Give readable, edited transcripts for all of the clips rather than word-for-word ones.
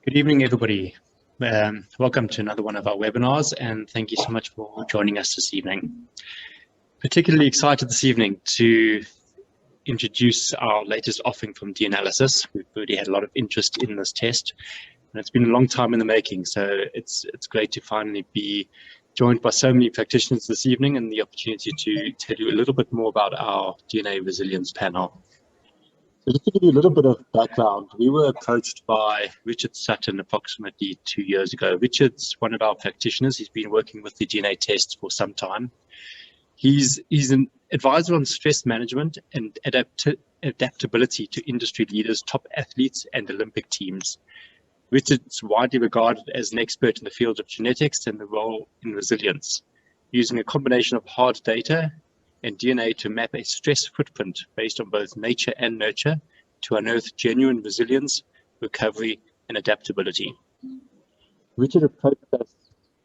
Good evening, everybody. Welcome to another one of our webinars, and thank you so much for joining us this evening. Particularly excited this evening to introduce our latest offering from dnalife. We've already had a lot of interest in this test, and it's been a long time in the making, so it's great to finally be joined by so many practitioners this evening and the opportunity to tell you a little bit more about our DNA resilience panel. So just to give you a little bit of background, we were approached by Richard Sutton approximately 2 years ago. Richard's one of our practitioners. He's been working with the DNA tests for some time. He's an advisor on stress management and adaptability to industry leaders, top athletes, and Olympic teams. Richard's widely regarded as an expert in the field of genetics and the role in resilience, using a combination of hard data and DNA to map a stress footprint based on both nature and nurture to unearth genuine resilience, recovery, and adaptability. Richard approached us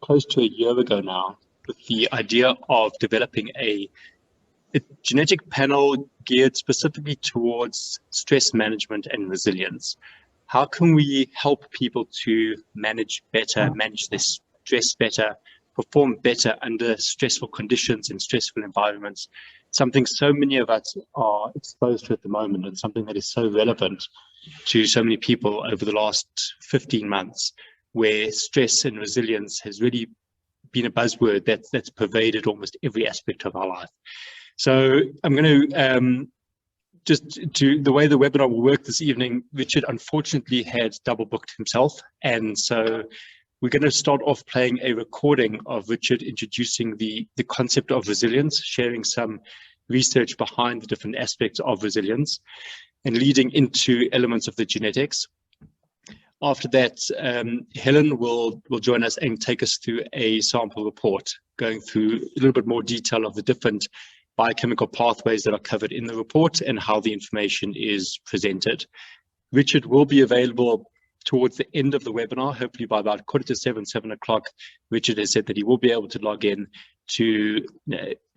close to a year ago now with the idea of developing a genetic panel geared specifically towards stress management and resilience. How can we help people to manage better, manage their stress better, perform better under stressful conditions and stressful environments, something so many of us are exposed to at the moment, and something that is so relevant to so many people over the last 15 months, where stress and resilience has really been a buzzword that's pervaded almost every aspect of our life. So I'm going to, the way the webinar will work this evening, Richard unfortunately had double booked himself, and so we're going to start off playing a recording of Richard introducing the concept of resilience, sharing some research behind the different aspects of resilience, and leading into elements of the genetics. After that, Helen will join us and take us through a sample report, going through a little bit more detail of the different biochemical pathways that are covered in the report and how the information is presented. Richard will be available towards the end of the webinar, hopefully by about 6:45, 7 o'clock. Richard has said that he will be able to log in to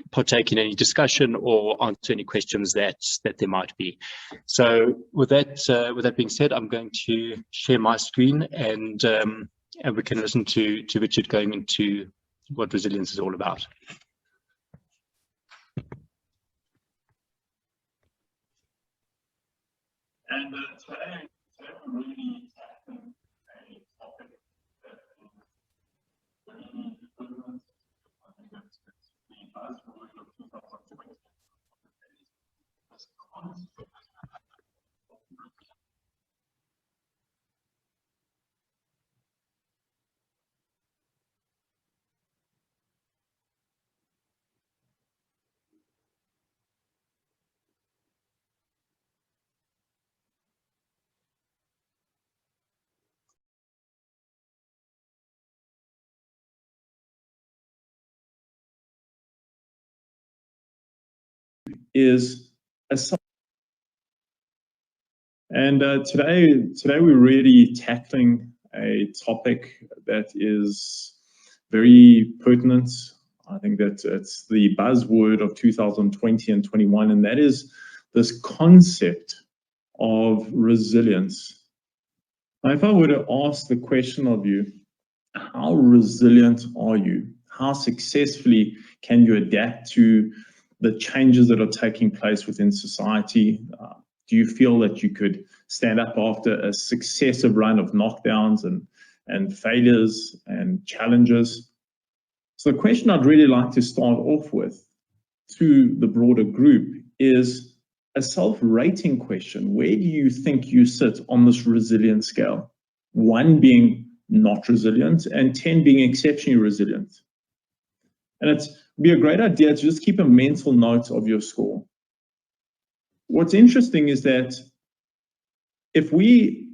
partake in any discussion or answer any questions that there might be. So with that being said, I'm going to share my screen, and we can listen to Richard going into what resilience is all about. And today we're really tackling a topic that is really relevant. I think that's the buzzword of 2020. This concept. Is a and today we're really tackling a topic that is very pertinent. I think that it's the buzzword of 2020 and 21, and that is this concept of resilience. Now, if I were to ask the question of you, how resilient are you? How successfully can you adapt to the changes that are taking place within society? Do you feel that you could stand up after a successive run of knockdowns and failures and challenges? So the question I'd really like to start off with to the broader group is a self-rating question. Where do you think you sit on this resilience scale? 1 being not resilient and 10 being exceptionally resilient. And it'd be a great idea to just keep a mental note of your score. What's interesting is that if we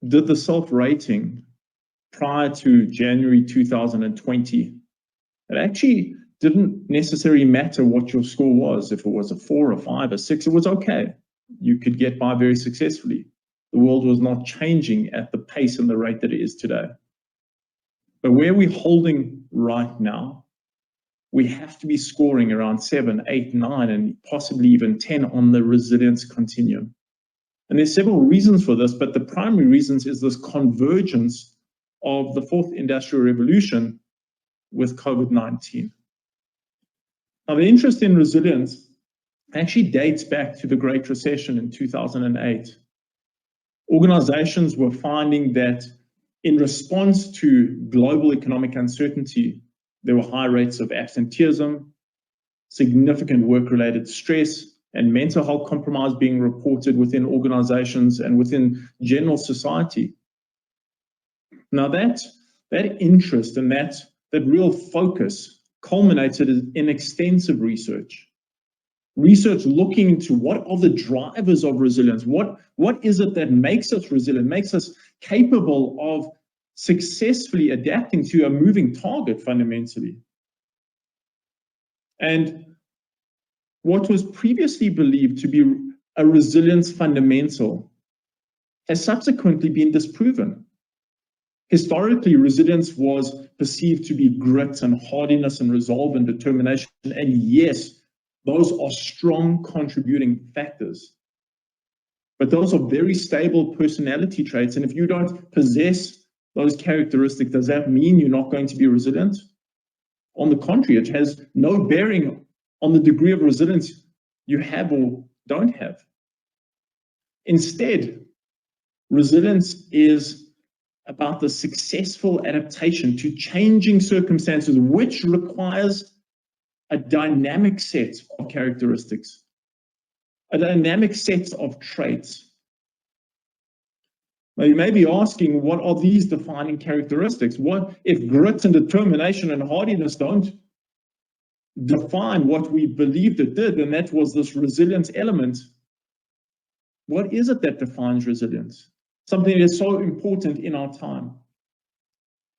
did the self-rating prior to January 2020, it actually didn't necessarily matter what your score was. If it was a 4, a 5, a 6, it was okay. You could get by very successfully. The world was not changing at the pace and the rate that it is today. But where we're holding right now, we have to be scoring around 7, 8, 9, and possibly even 10 on the resilience continuum. And there's several reasons for this, but the primary reasons is this convergence of the fourth industrial revolution with COVID-19. Now, the interest in resilience actually dates back to the Great Recession in 2008. Organizations were finding that in response to global economic uncertainty, there were high rates of absenteeism, significant work-related stress, and mental health compromise being reported within organizations and within general society. Now that interest and that real focus culminated in extensive research looking into what are the drivers of resilience, what is it that makes us resilient, makes us capable of successfully adapting to a moving target fundamentally. And what was previously believed to be a resilience fundamental has subsequently been disproven. Historically, resilience was perceived to be grit and hardiness and resolve and determination. And yes, those are strong contributing factors. But those are very stable personality traits. And if you don't possess those characteristics, does that mean you're not going to be resilient? On the contrary, it has no bearing on the degree of resilience you have or don't have. Instead, resilience is about the successful adaptation to changing circumstances, which requires a dynamic set of characteristics, a dynamic set of traits. Now, you may be asking, what are these defining characteristics? What if grit and determination and hardiness don't define what we believed it did, and that was this resilience element? What is it that defines resilience? Something that is so important in our time.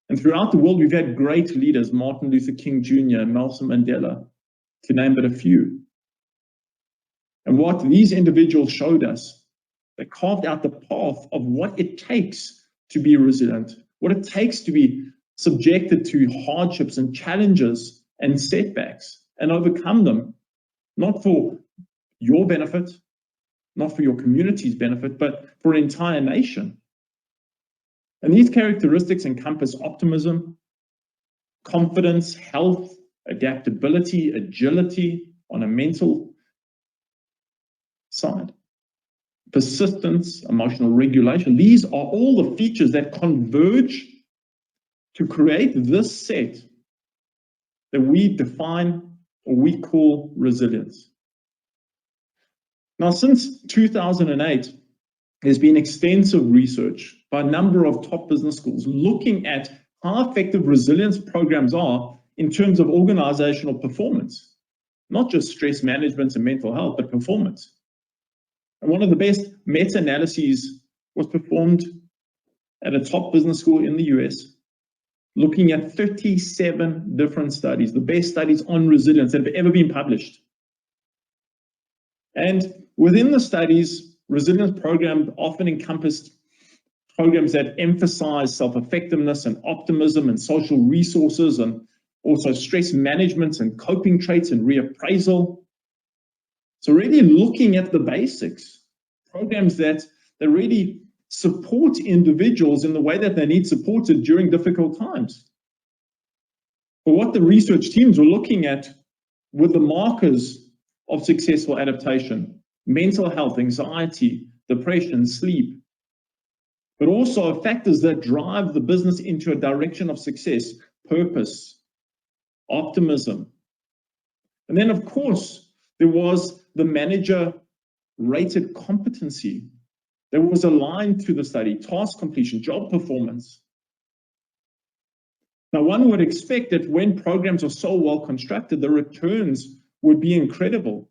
And throughout the world, we've had great leaders, Martin Luther King Jr., Nelson Mandela, to name but a few. And what these individuals showed us, they carved out the path of what it takes to be resilient, what it takes to be subjected to hardships and challenges and setbacks and overcome them, not for your benefit, not for your community's benefit, but for an entire nation. And these characteristics encompass optimism, confidence, health, adaptability, agility on a mental side, persistence, emotional regulation. These are all the features that converge to create this set that we define or we call resilience. Now, since 2008, there's been extensive research by a number of top business schools looking at how effective resilience programs are in terms of organizational performance, not just stress management and mental health, but performance. And one of the best meta-analyses was performed at a top business school in the US, looking at 37 different studies, the best studies on resilience that have ever been published. And within the studies, resilience programs often encompassed programs that emphasize self-effectiveness and optimism and social resources, and also stress management and coping traits and reappraisal. So really looking at the basics, programs that really support individuals in the way that they need supported during difficult times. But what the research teams were looking at were the markers of successful adaptation: mental health, anxiety, depression, sleep, but also factors that drive the business into a direction of success: purpose, optimism. And then, of course, there was the manager rated competency that was aligned to the study: task completion, job performance. Now, one would expect that when programs are so well constructed, the returns would be incredible,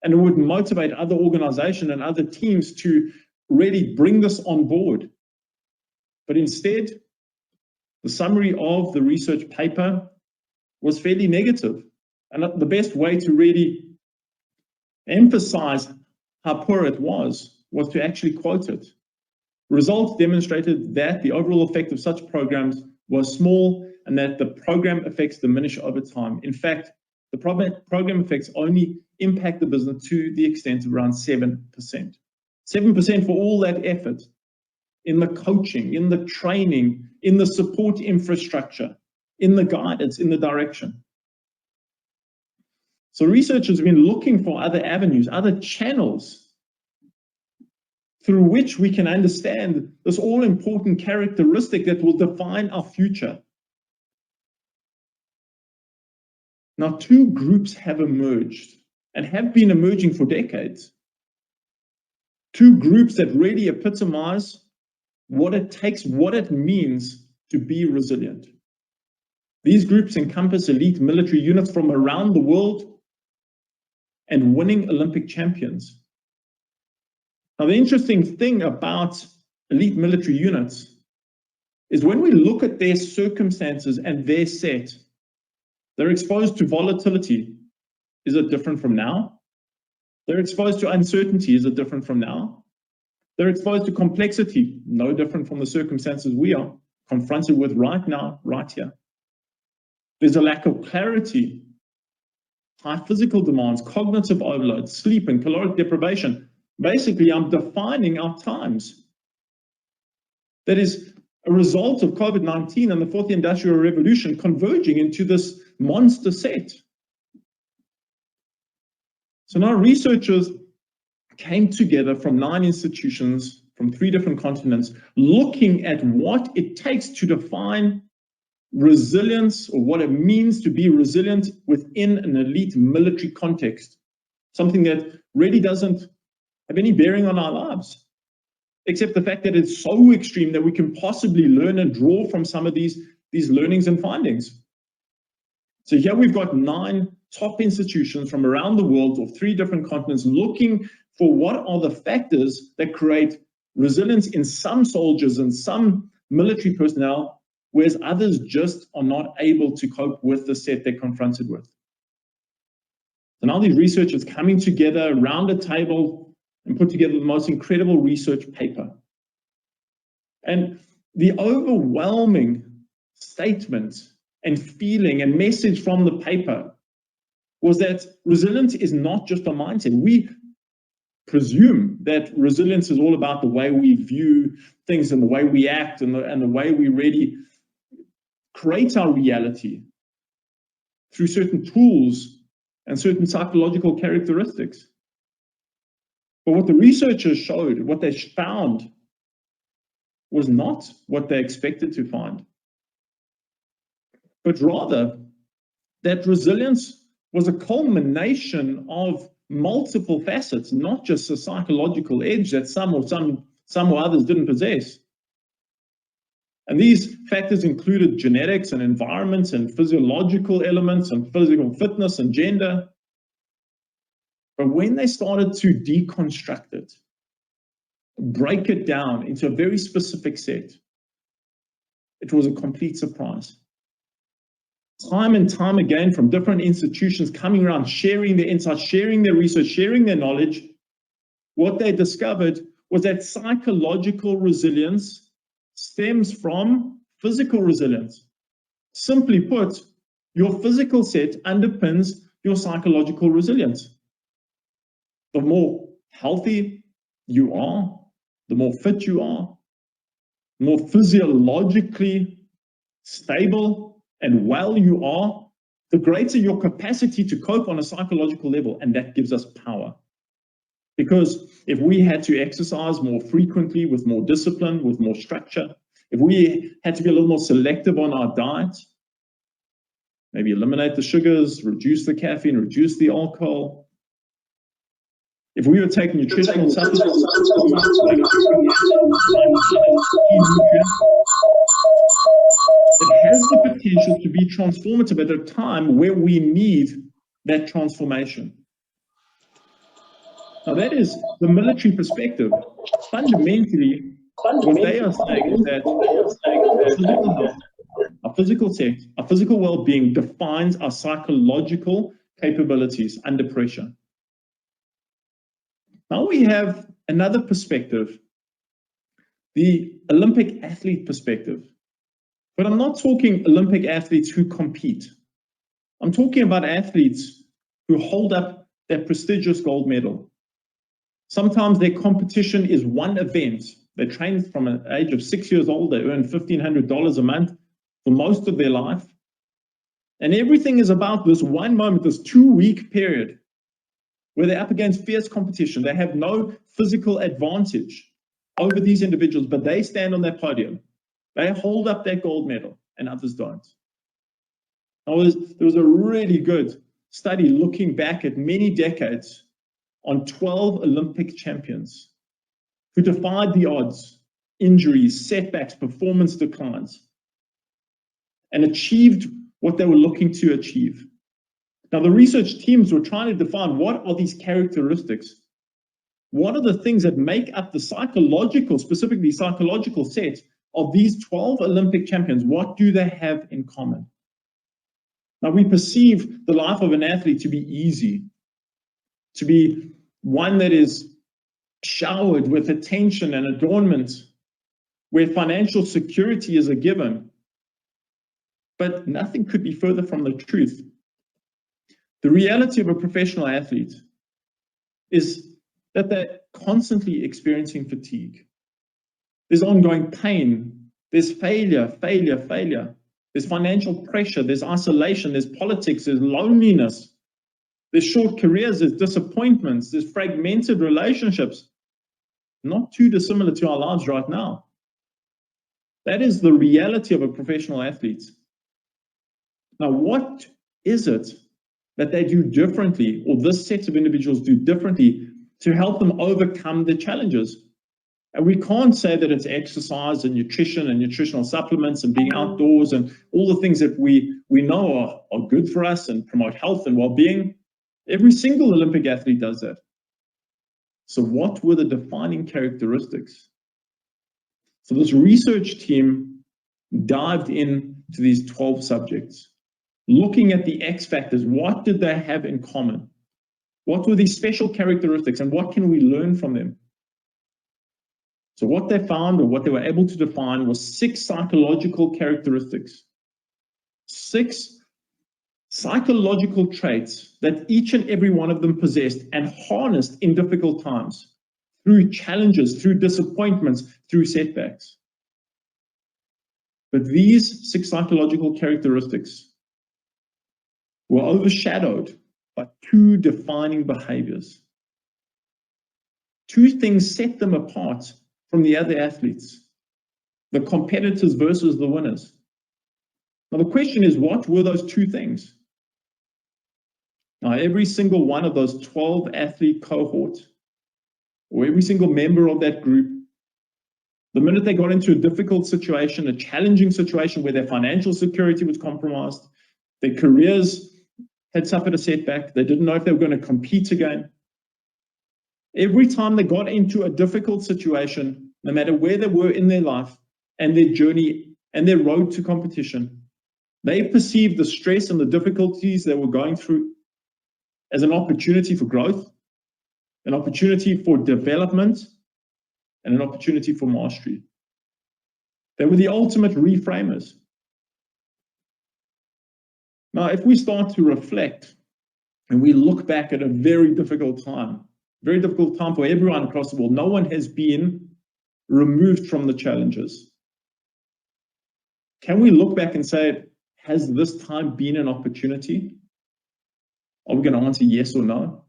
and it would motivate other organizations and other teams to really bring this on board. But instead, the summary of the research paper was fairly negative. And the best way to really emphasize how poor it was to actually quote it. Results demonstrated that the overall effect of such programs was small and that the program effects diminish over time. In fact, the program effects only impact the business to the extent of around 7%. 7% for all that effort in the coaching, in the training, in the support infrastructure, in the guidance, in the direction. So researchers have been looking for other avenues, other channels through which we can understand this all-important characteristic that will define our future. Now, two groups have emerged and have been emerging for decades. Two groups that really epitomize what it takes, what it means to be resilient. These groups encompass elite military units from around the world and winning Olympic champions. Now, the interesting thing about elite military units is when we look at their circumstances and their set, they're exposed to volatility. Is it different from now? They're exposed to uncertainty. Is it different from now? They're exposed to complexity. No different from the circumstances we are confronted with right now, right here. There's a lack of clarity, high physical demands, cognitive overload, sleep and caloric deprivation. Basically, I'm defining our times. That is a result of COVID-19 and the fourth industrial revolution converging into this monster set. So now researchers came together from 9 institutions from 3 different continents, looking at what it takes to define resilience, or what it means to be resilient within an elite military context, something that really doesn't have any bearing on our lives, except the fact that it's so extreme that we can possibly learn and draw from some of these learnings and findings. So here we've got 9 top institutions from around the world of 3 different continents looking for what are the factors that create resilience in some soldiers and some military personnel, whereas others just are not able to cope with the set they're confronted with. So now these researchers coming together around a table and put together the most incredible research paper. And the overwhelming statement and feeling and message from the paper was that resilience is not just a mindset. We presume that resilience is all about the way we view things and the way we act and the way we really create our reality through certain tools and certain psychological characteristics. But what the researchers showed, what they found, was not what they expected to find, but rather that resilience was a culmination of multiple facets, not just a psychological edge that some or others didn't possess. And these factors included genetics and environments and physiological elements and physical fitness and gender. But when they started to deconstruct it, break it down into a very specific set, it was a complete surprise. Time and time again, from different institutions coming around, sharing their insights, sharing their research, sharing their knowledge, what they discovered was that psychological resilience stems from physical resilience. Simply put, your physical set underpins your psychological resilience. The more healthy you are, the more fit you are, more physiologically stable and well you are, the greater your capacity to cope on a psychological level, and that gives us power. Because if we had to exercise more frequently, with more discipline, with more structure, if we had to be a little more selective on our diet, maybe eliminate the sugars, reduce the caffeine, reduce the alcohol, if we were taking nutritional supplements, it has the potential to be transformative at a time where we need that transformation. Now, that is the military perspective. Fundamentally, what they are saying is that physical health, our physical set, our physical well-being defines our psychological capabilities under pressure. Now we have another perspective, the Olympic athlete perspective. But I'm not talking Olympic athletes who compete. I'm talking about athletes who hold up that prestigious gold medal. Sometimes their competition is one event. They train from an age of 6 years old. They earn $1,500 a month for most of their life. And everything is about this one moment, this 2-week period where they're up against fierce competition. They have no physical advantage over these individuals, but they stand on that podium. They hold up that gold medal and others don't. Now, there was a really good study looking back at many decades on 12 Olympic champions who defied the odds, injuries, setbacks, performance declines, and achieved what they were looking to achieve. Now, the research teams were trying to define what are these characteristics? What are the things that make up the psychological, specifically psychological set of these 12 Olympic champions? What do they have in common? Now, we perceive the life of an athlete to be easy, to be one that is showered with attention and adornment, where financial security is a given. But nothing could be further from the truth. The reality of a professional athlete is that they're constantly experiencing fatigue. There's ongoing pain, there's failure. There's financial pressure, there's isolation, there's politics, there's loneliness, there's short careers, there's disappointments, there's fragmented relationships. Not too dissimilar to our lives right now. That is the reality of a professional athlete. Now, what is it that they do differently, or this set of individuals do differently to help them overcome the challenges? And we can't say that it's exercise and nutrition and nutritional supplements and being outdoors and all the things that we know are good for us and promote health and well-being. Every single Olympic athlete does that. So what were the defining characteristics? So this research team dived into these 12 subjects, looking at the X factors. What did they have in common? What were these special characteristics and what can we learn from them? So what they found, or what they were able to define, was 6 psychological characteristics. 6 psychological traits that each and every one of them possessed and harnessed in difficult times, through challenges, through disappointments, through setbacks. But these 6 psychological characteristics were overshadowed by 2 defining behaviors. 2 things set them apart from the other athletes, the competitors versus the winners. Now, the question is, what were those 2 things? Now, every single one of those 12 athlete cohorts, or every single member of that group, the minute they got into a difficult situation, a challenging situation where their financial security was compromised, their careers had suffered a setback, they didn't know if they were going to compete again. Every time they got into a difficult situation, no matter where they were in their life and their journey and their road to competition, they perceived the stress and the difficulties they were going through as an opportunity for growth, an opportunity for development, and an opportunity for mastery. They were the ultimate reframers. Now, if we start to reflect and we look back at a very difficult time for everyone across the world, no one has been removed from the challenges. Can we look back and say, has this time been an opportunity? Are we going to answer yes or no?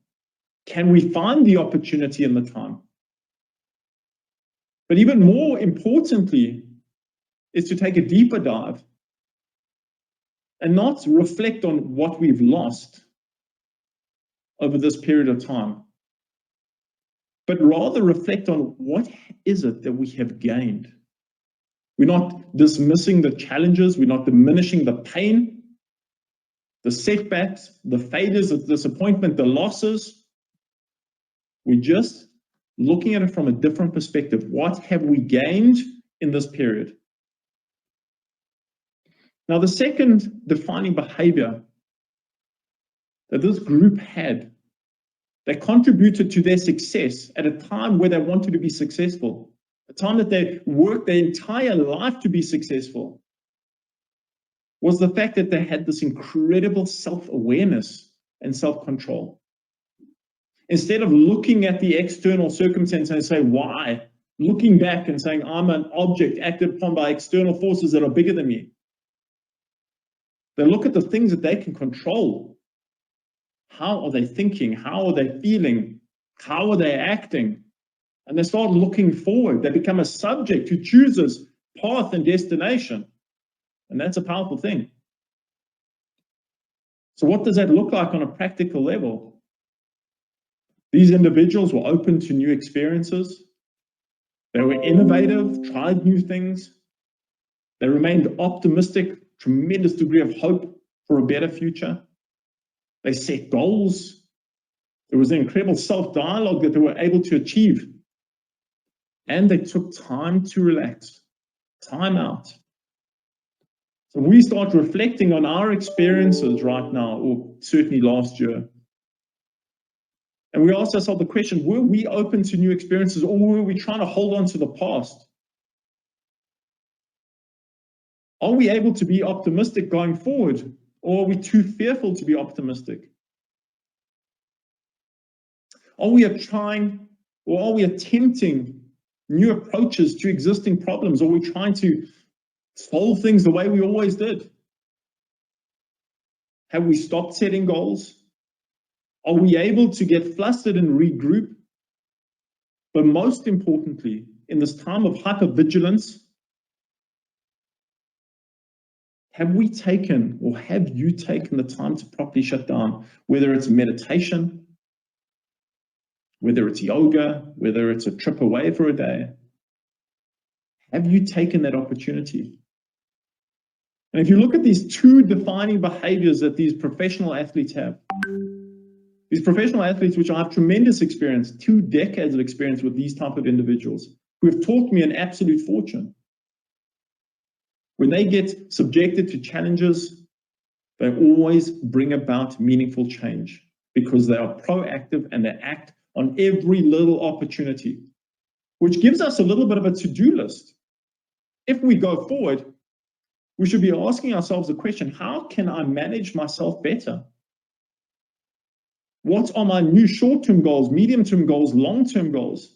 Can we find the opportunity in the time? But even more importantly, is to take a deeper dive and not reflect on what we've lost over this period of time, but rather reflect on what is it that we have gained. We're not dismissing the challenges, we're not diminishing the pain, the setbacks, the failures, the disappointment, the losses. We're just looking at it from a different perspective. What have we gained in this period? Now, the second defining behavior that this group had, they contributed to their success at a time where they wanted to be successful, a time that they worked their entire life to be successful, was the fact that they had this incredible self-awareness and self-control. Instead of looking at the external circumstance and say, why? Looking back and saying, I'm an object acted upon by external forces that are bigger than me. They look at the things that they can control. How are they thinking? How are they feeling? How are they acting? And they start looking forward. They become a subject who chooses path and destination. And that's a powerful thing. So what does that look like on a practical level? These individuals were open to new experiences. They were innovative, tried new things. They remained optimistic, tremendous degree of hope for a better future. They set goals. There was an incredible self-dialogue that they were able to achieve. And they took time to relax, time out. So we start reflecting on our experiences right now, or certainly last year. And we ask ourselves the question, were we open to new experiences, or were we trying to hold on to the past? Are we able to be optimistic going forward, or are we too fearful to be optimistic? Are we trying, or are we attempting new approaches to existing problems? Or are we trying to solve things the way we always did? Have we stopped setting goals? Are we able to get flustered and regroup? But most importantly, in this time of hypervigilance, have we taken, or have you taken the time to properly shut down? Whether it's meditation, whether it's yoga, whether it's a trip away for a day, have you taken that opportunity? And if you look at these two defining behaviors that these professional athletes have, these professional athletes, which I have tremendous experience, 2 decades of experience with these type of individuals, who have taught me an absolute fortune. When they get subjected to challenges, they always bring about meaningful change because they are proactive and they act on every little opportunity, which gives us a little bit of a to-do list. If we go forward, we should be asking ourselves the question, how can I manage myself better? What are my new short-term goals, medium-term goals, long-term goals?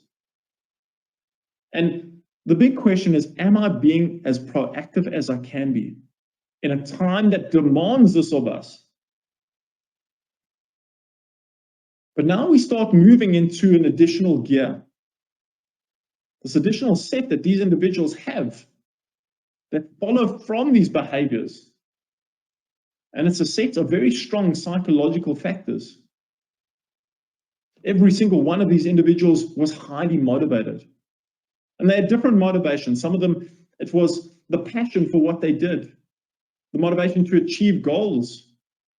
And the big question is, am I being as proactive as I can be in a time that demands this of us? But now we start moving into an additional gear, this additional set that these individuals have that follow from these behaviors. And it's a set of very strong psychological factors. Every single one of these individuals was highly motivated. And they had different motivations. Some of them, it was the passion for what they did, the motivation to achieve goals,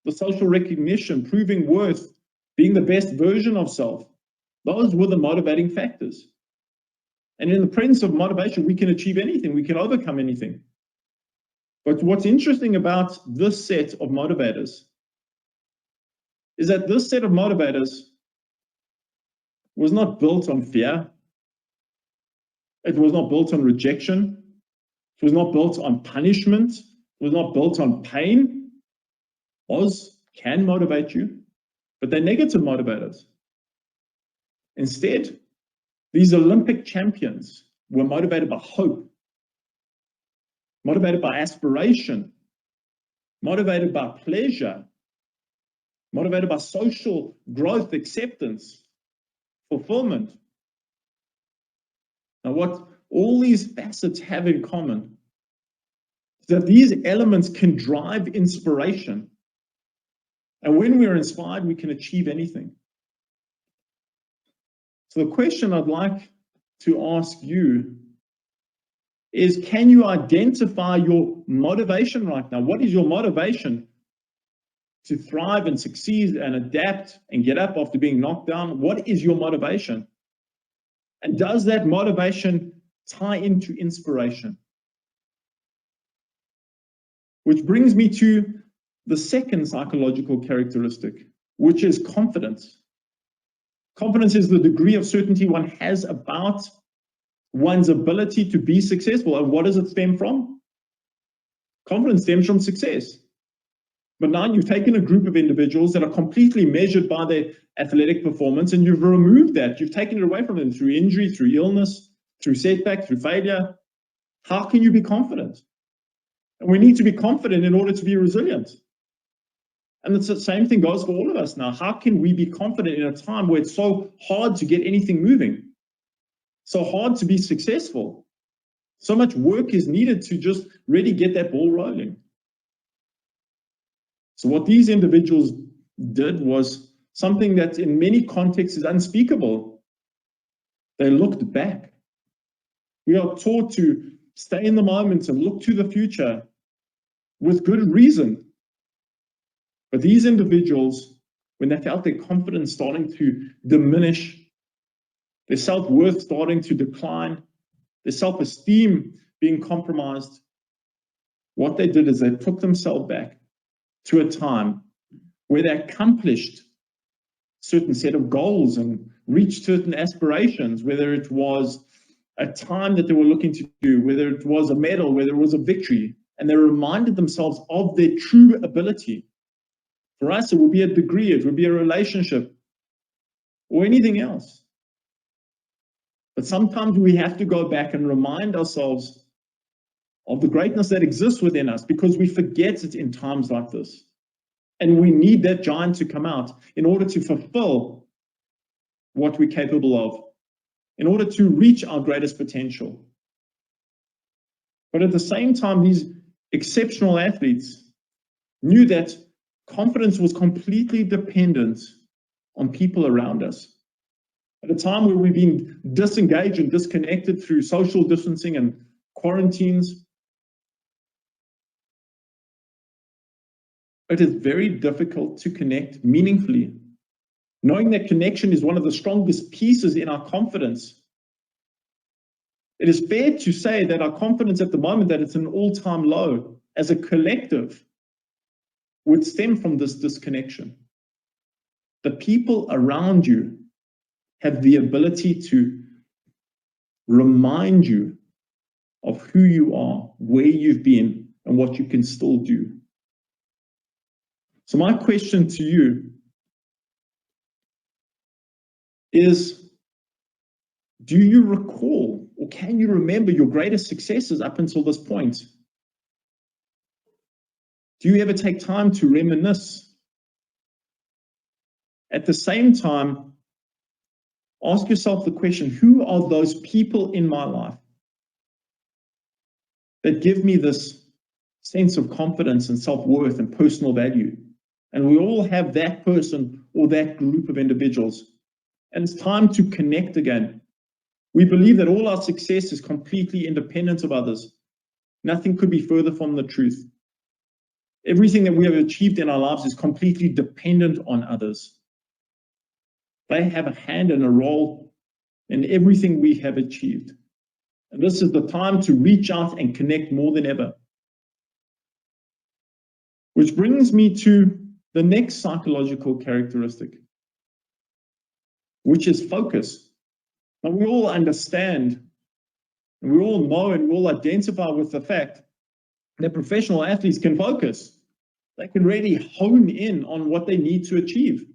the social recognition, proving worth, being the best version of self. Those were the motivating factors. And in the presence of motivation, we can achieve anything, we can overcome anything. But what's interesting about this set of motivators is that this set of motivators was not built on fear. It was not built on rejection. It was not built on punishment. It was not built on pain. Can motivate you, but they're negative motivators. Instead, these Olympic champions were motivated by hope, motivated by aspiration, motivated by pleasure, motivated by social growth, acceptance, fulfillment. Now, what all these facets have in common is that these elements can drive inspiration. And when we're inspired, we can achieve anything. So the question I'd like to ask you is, can you identify your motivation right now? What is your motivation to thrive and succeed and adapt and get up after being knocked down? What is your motivation? And does that motivation tie into inspiration? Which brings me to the second psychological characteristic, which is confidence. Confidence is the degree of certainty one has about one's ability to be successful. And what does it stem from? Confidence stems from success. But now you've taken a group of individuals that are completely measured by their athletic performance, and you've removed that. You've taken it away from them through injury, through illness, through setback, through failure. How can you be confident? And we need to be confident in order to be resilient. And the same thing goes for all of us now. How can we be confident in a time where it's so hard to get anything moving? So hard to be successful? So much work is needed to just really get that ball rolling. So what these individuals did was something that in many contexts is unspeakable. They looked back. We are taught to stay in the moment and look to the future with good reason. But these individuals, when they felt their confidence starting to diminish, their self-worth starting to decline, their self-esteem being compromised, what they did is they took themselves back to a time where they accomplished a certain set of goals and reached certain aspirations, whether it was a time that they were looking to do, whether it was a medal, whether it was a victory, and they reminded themselves of their true ability. For us, it would be a degree, it would be a relationship, or anything else. But sometimes we have to go back and remind ourselves of the greatness that exists within us, because we forget it in times like this. And we need that giant to come out in order to fulfill what we're capable of, in order to reach our greatest potential. But at the same time, these exceptional athletes knew that confidence was completely dependent on people around us. At a time where we've been disengaged and disconnected through social distancing and quarantines, it is very difficult to connect meaningfully. Knowing that connection is one of the strongest pieces in our confidence. It is fair to say that our confidence at the moment, that it's an all-time low as a collective, would stem from this disconnection. The people around you have the ability to remind you of who you are, where you've been, and what you can still do. So my question to you is, do you recall, or can you remember your greatest successes up until this point? Do you ever take time to reminisce? At the same time, ask yourself the question, who are those people in my life that give me this sense of confidence and self-worth and personal value? And we all have that person or that group of individuals. And it's time to connect again. We believe that all our success is completely independent of others. Nothing could be further from the truth. Everything that we have achieved in our lives is completely dependent on others. They have a hand and a role in everything we have achieved. And this is the time to reach out and connect more than ever. Which brings me to the next psychological characteristic, which is focus. Now, we all understand, and we all know, and we all identify with the fact that professional athletes can focus. They can really hone in on what they need to achieve,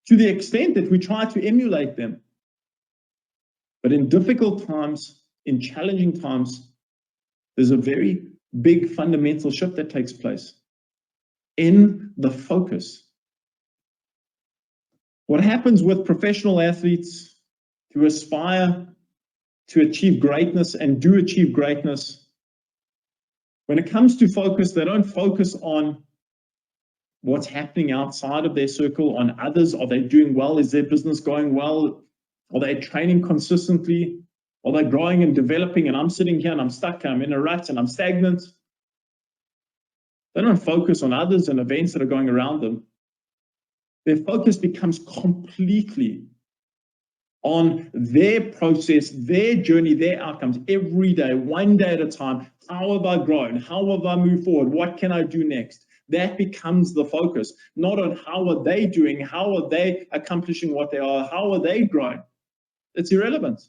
to the extent that we try to emulate them. But in difficult times, in challenging times, there's a very big fundamental shift that takes place in the focus. What happens with professional athletes who aspire to achieve greatness and do achieve greatness, when it comes to focus, they don't focus on what's happening outside of their circle, on others. Are they doing well? Is their business going well? Are they training consistently? Are they growing and developing? And I'm sitting here and I'm stuck, I'm in a rut and I'm stagnant. They don't focus on others and events that are going around them. Their focus becomes completely on their process, their journey, their outcomes, every day, one day at a time. How have I grown? How have I moved forward? What can I do next? That becomes the focus, not on how are they doing, how are they accomplishing what they are, how are they growing. It's irrelevant.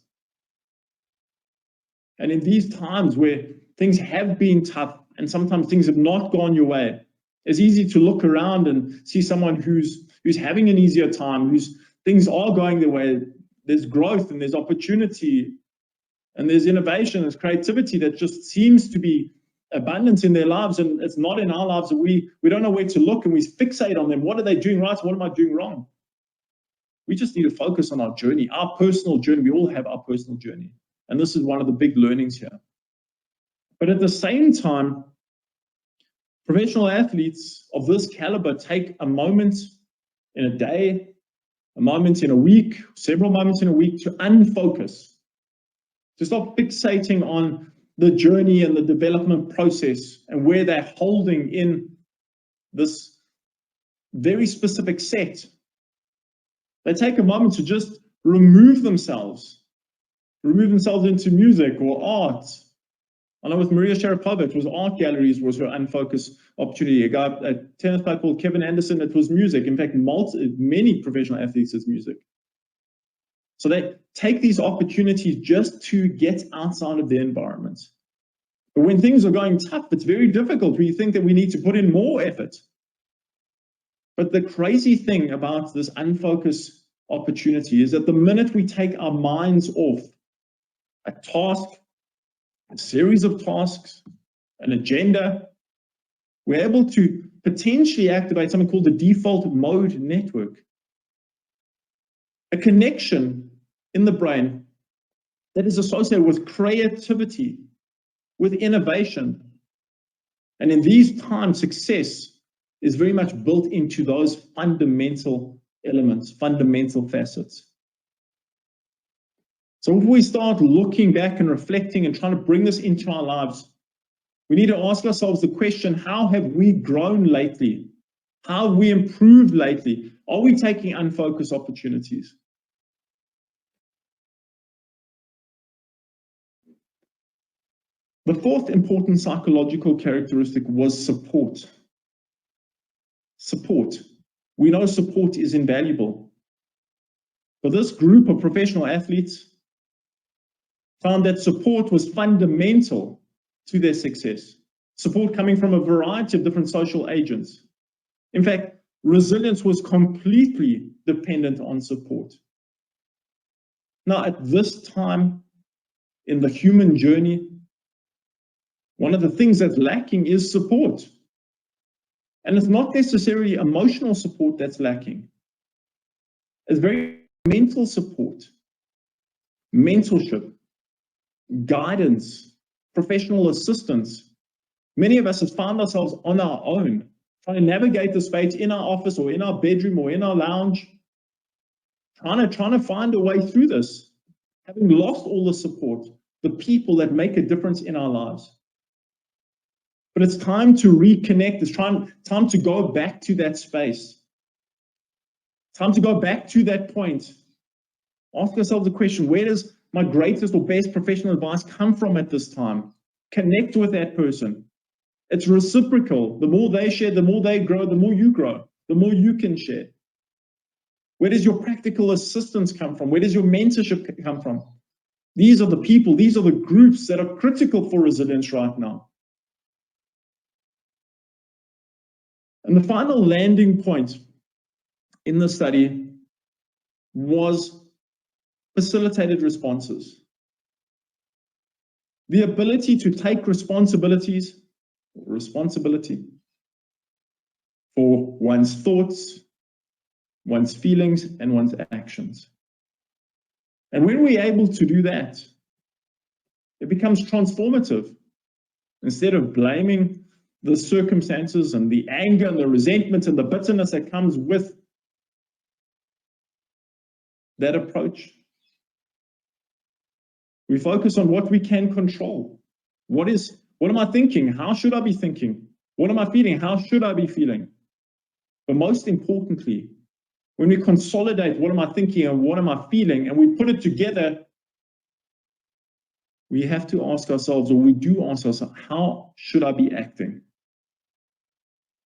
And in these times where things have been tough and sometimes things have not gone your way, It's easy to look around and see someone who's having an easier time, whose things are going their way. There's growth and there's opportunity and there's innovation, there's creativity that just seems to be abundant in their lives, and it's not in our lives. We don't know where to look, and we fixate on them. What are they doing right? What am I doing wrong? We just need to focus on our journey, our personal journey. We all have our personal journey. And this is one of the big learnings here. But at the same time, professional athletes of this caliber take a moment in a day, a moment in a week, several moments in a week to unfocus, to stop fixating on the journey and the development process and where they're holding in this very specific set. They take a moment to just remove themselves into music or art. I know with Maria Sharapova, it was art galleries was her unfocused opportunity. A tennis player called Kevin Anderson, it was music. In fact, many professional athletes, it's music. So they take these opportunities just to get outside of their environment. But when things are going tough, it's very difficult. We think that we need to put in more effort. But the crazy thing about this unfocused opportunity is that the minute we take our minds off a task, a series of tasks, an agenda, we're able to potentially activate something called the default mode network, a connection in the brain that is associated with creativity, with innovation. And in these times, success is very much built into those fundamental elements, fundamental facets. So if we start looking back and reflecting and trying to bring this into our lives, we need to ask ourselves the question, how have we grown lately? How have we improved lately? Are we taking unfocused opportunities? The fourth important psychological characteristic was support. Support. We know support is invaluable. But this group of professional athletes found that support was fundamental to their success. Support coming from a variety of different social agents. In fact, resilience was completely dependent on support. Now, at this time in the human journey, one of the things that's lacking is support. And it's not necessarily emotional support that's lacking. It's very mental support, mentorship, guidance, professional assistance. Many of us have found ourselves on our own, trying to navigate this space in our office or in our bedroom or in our lounge, trying to find a way through this, having lost all the support, the people that make a difference in our lives. But it's time to reconnect. It's time to go back to that space. Time to go back to that point. Ask ourselves the question, where does my greatest or best professional advice come from at this time? Connect with that person. It's reciprocal. The more they share, the more they grow, the more you can share. Where does your practical assistance come from? Where does your mentorship come from? These are the people, these are the groups that are critical for resilience right now. And the final landing point in the study was facilitated responses. The ability to take responsibility for one's thoughts, one's feelings, and one's actions. And when we're able to do that, it becomes transformative. Instead of blaming the circumstances and the anger and the resentment and the bitterness that comes with that approach, we focus on what we can control. What am I thinking? How should I be thinking? What am I feeling? How should I be feeling? But most importantly, when we consolidate what am I thinking and what am I feeling, and we put it together, we have to ask ourselves, or we do ask ourselves, how should I be acting?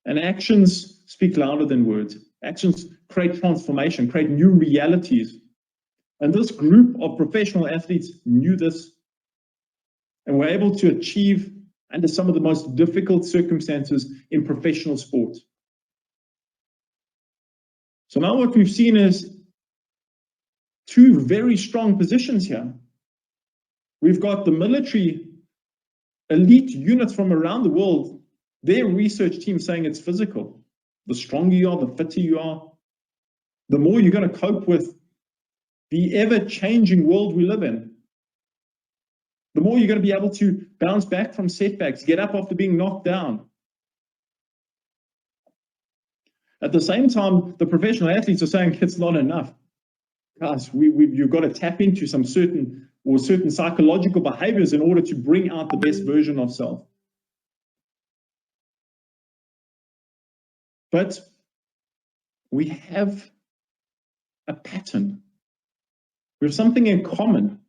And actions speak louder than words. Actions create transformation, create new realities. And this group of professional athletes knew this and were able to achieve under some of the most difficult circumstances in professional sport. So now what we've seen is two very strong positions here. We've got the military elite units from around the world, their research team saying it's physical. The stronger you are, the fitter you are, the more you're going to cope with the ever-changing world we live in. The more you're going to be able to bounce back from setbacks, get up after being knocked down. At the same time, the professional athletes are saying it's not enough. Guys, you've got to tap into some certain psychological behaviors in order to bring out the best version of self. But we have a pattern. We have something in common,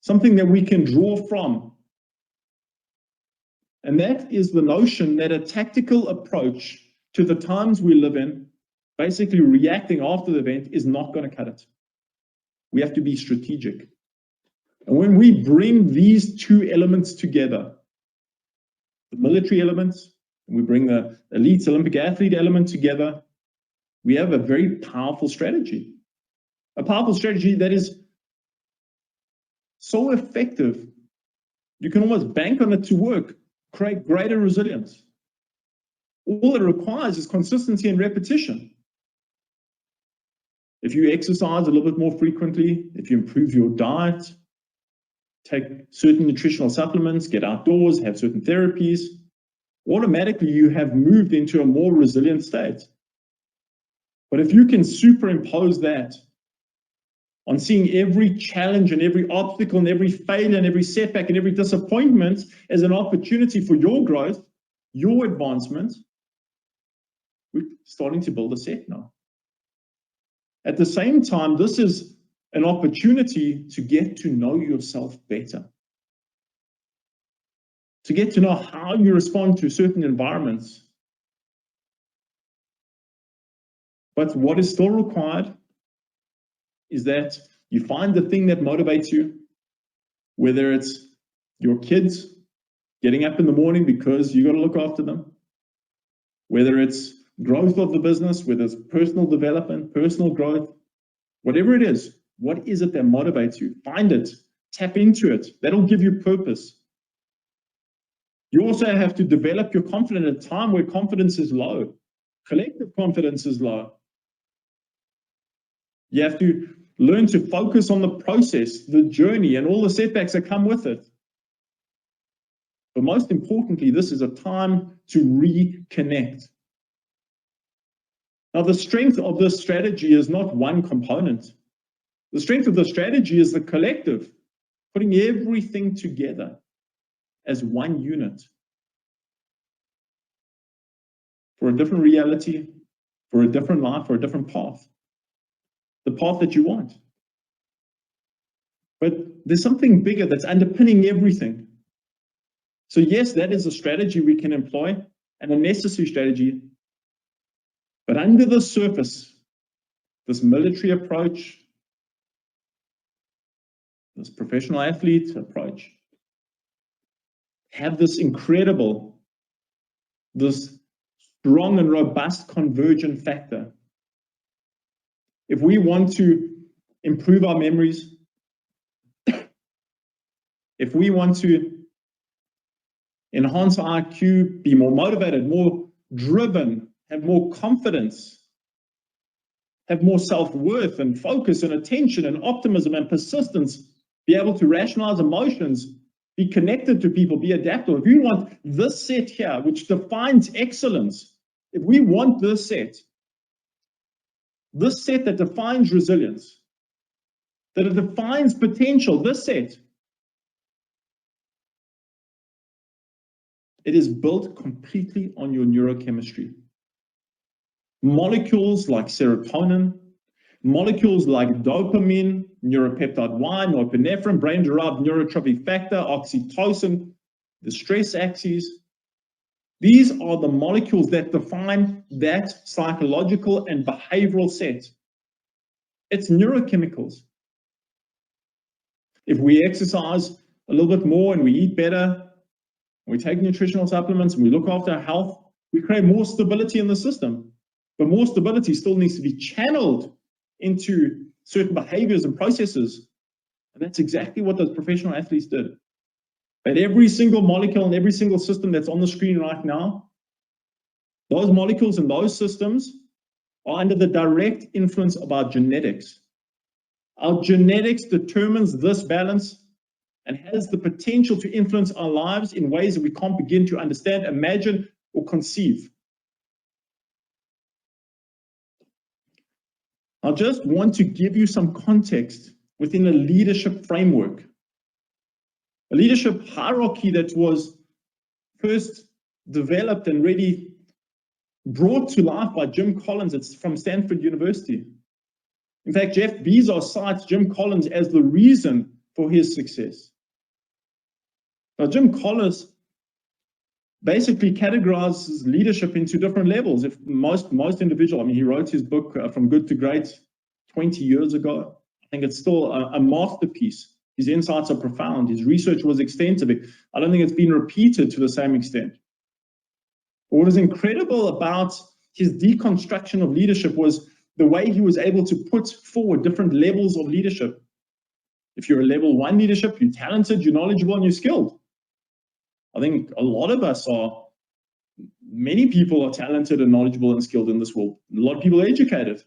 something that we can draw from. And that is the notion that a tactical approach to the times we live in, basically reacting after the event, is not going to cut it. We have to be strategic. And when we bring these two elements together, the military elements, and we bring the elite Olympic athlete element together, we have a very powerful strategy. A powerful strategy that is so effective, you can almost bank on it to work, create greater resilience. All it requires is consistency and repetition. If you exercise a little bit more frequently, if you improve your diet, take certain nutritional supplements, get outdoors, have certain therapies, automatically you have moved into a more resilient state. But if you can superimpose that on seeing every challenge and every obstacle and every failure and every setback and every disappointment as an opportunity for your growth, your advancement, we're starting to build a set now. At the same time, this is an opportunity to get to know yourself better, to get to know how you respond to certain environments. But what is still required is that you find the thing that motivates you, whether it's your kids getting up in the morning because you got to look after them, whether it's growth of the business, whether it's personal development, personal growth, whatever it is, what is it that motivates you? Find it, tap into it. That'll give you purpose. You also have to develop your confidence at a time where confidence is low. Collective confidence is low. You have to learn to focus on the process, the journey, and all the setbacks that come with it. But most importantly, this is a time to reconnect. Now, the strength of this strategy is not one component. The strength of the strategy is the collective, putting everything together as one unit for a different reality, for a different life, for a different path, the path that you want. But there's something bigger that's underpinning everything. So yes, that is a strategy we can employ and a necessary strategy. But under the surface, this military approach, this professional athlete approach, have this incredible, this strong and robust convergent factor. If we want to improve our memories, if we want to enhance our IQ, be more motivated, more driven, have more confidence, have more self-worth and focus and attention and optimism and persistence, be able to rationalize emotions, be connected to people, be adaptable. If you want this set here, which defines excellence, if we want this set that defines resilience, that it defines potential, this set, it is built completely on your neurochemistry. Molecules like serotonin, molecules like dopamine, neuropeptide Y, norepinephrine, brain-derived neurotrophic factor, oxytocin, the stress axes. These are the molecules that define that psychological and behavioral set. It's neurochemicals. If we exercise a little bit more and we eat better, we take nutritional supplements and we look after our health, we create more stability in the system. But more stability still needs to be channeled into certain behaviors and processes. And that's exactly what those professional athletes did. But every single molecule and every single system that's on the screen right now, those molecules and those systems are under the direct influence of our genetics. Our genetics determines this balance and has the potential to influence our lives in ways that we can't begin to understand, imagine, or conceive. I just want to give you some context within a leadership framework, a leadership hierarchy that was first developed and really brought to life by Jim Collins. It's from Stanford University. In fact, Jeff Bezos cites Jim Collins as the reason for his success. Now, Jim Collins basically categorizes leadership into different levels. If most individual, I mean, he wrote his book From Good to Great 20 years ago. I think it's still a masterpiece. His insights are profound. His research was extensive. I don't think it's been repeated to the same extent. What is incredible about his deconstruction of leadership was the way he was able to put forward different levels of leadership. If you're a level 1 leadership, you're talented, you're knowledgeable, and you're skilled. I think a lot of us are, many people are talented and knowledgeable and skilled in this world. A lot of people are educated.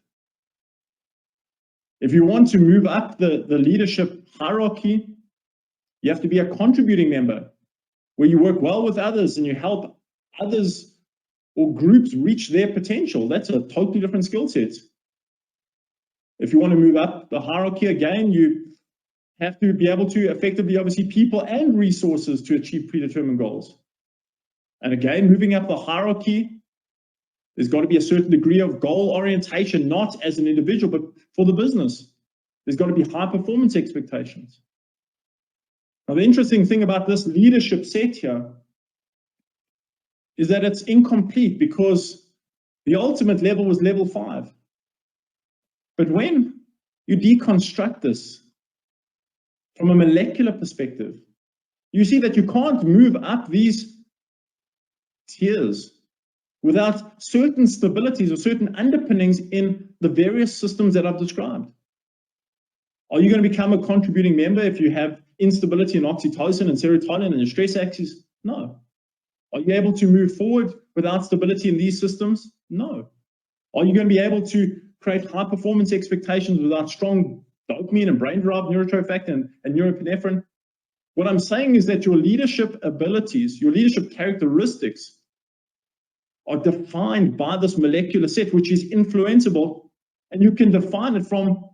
If you want to move up the leadership hierarchy, you have to be a contributing member, where you work well with others and you help others or groups reach their potential. That's a totally different skill set. If you want to move up the hierarchy again, you have to be able to effectively oversee people and resources to achieve predetermined goals. And again, moving up the hierarchy, there's got to be a certain degree of goal orientation, not as an individual, but for the business. There's got to be high performance expectations. Now, the interesting thing about this leadership set here is that it's incomplete, because the ultimate level was level 5. But when you deconstruct this from a molecular perspective, you see that you can't move up these tiers without certain stabilities or certain underpinnings in the various systems that I've described. Are you going to become a contributing member if you have instability in oxytocin and serotonin and your stress axis? No. Are you able to move forward without stability in these systems? No. Are you going to be able to create high performance expectations without strong dopamine and brain-derived neurotrophic and norepinephrine? What I'm saying is that your leadership abilities, your leadership characteristics are defined by this molecular set, which is influenceable, and you can define it from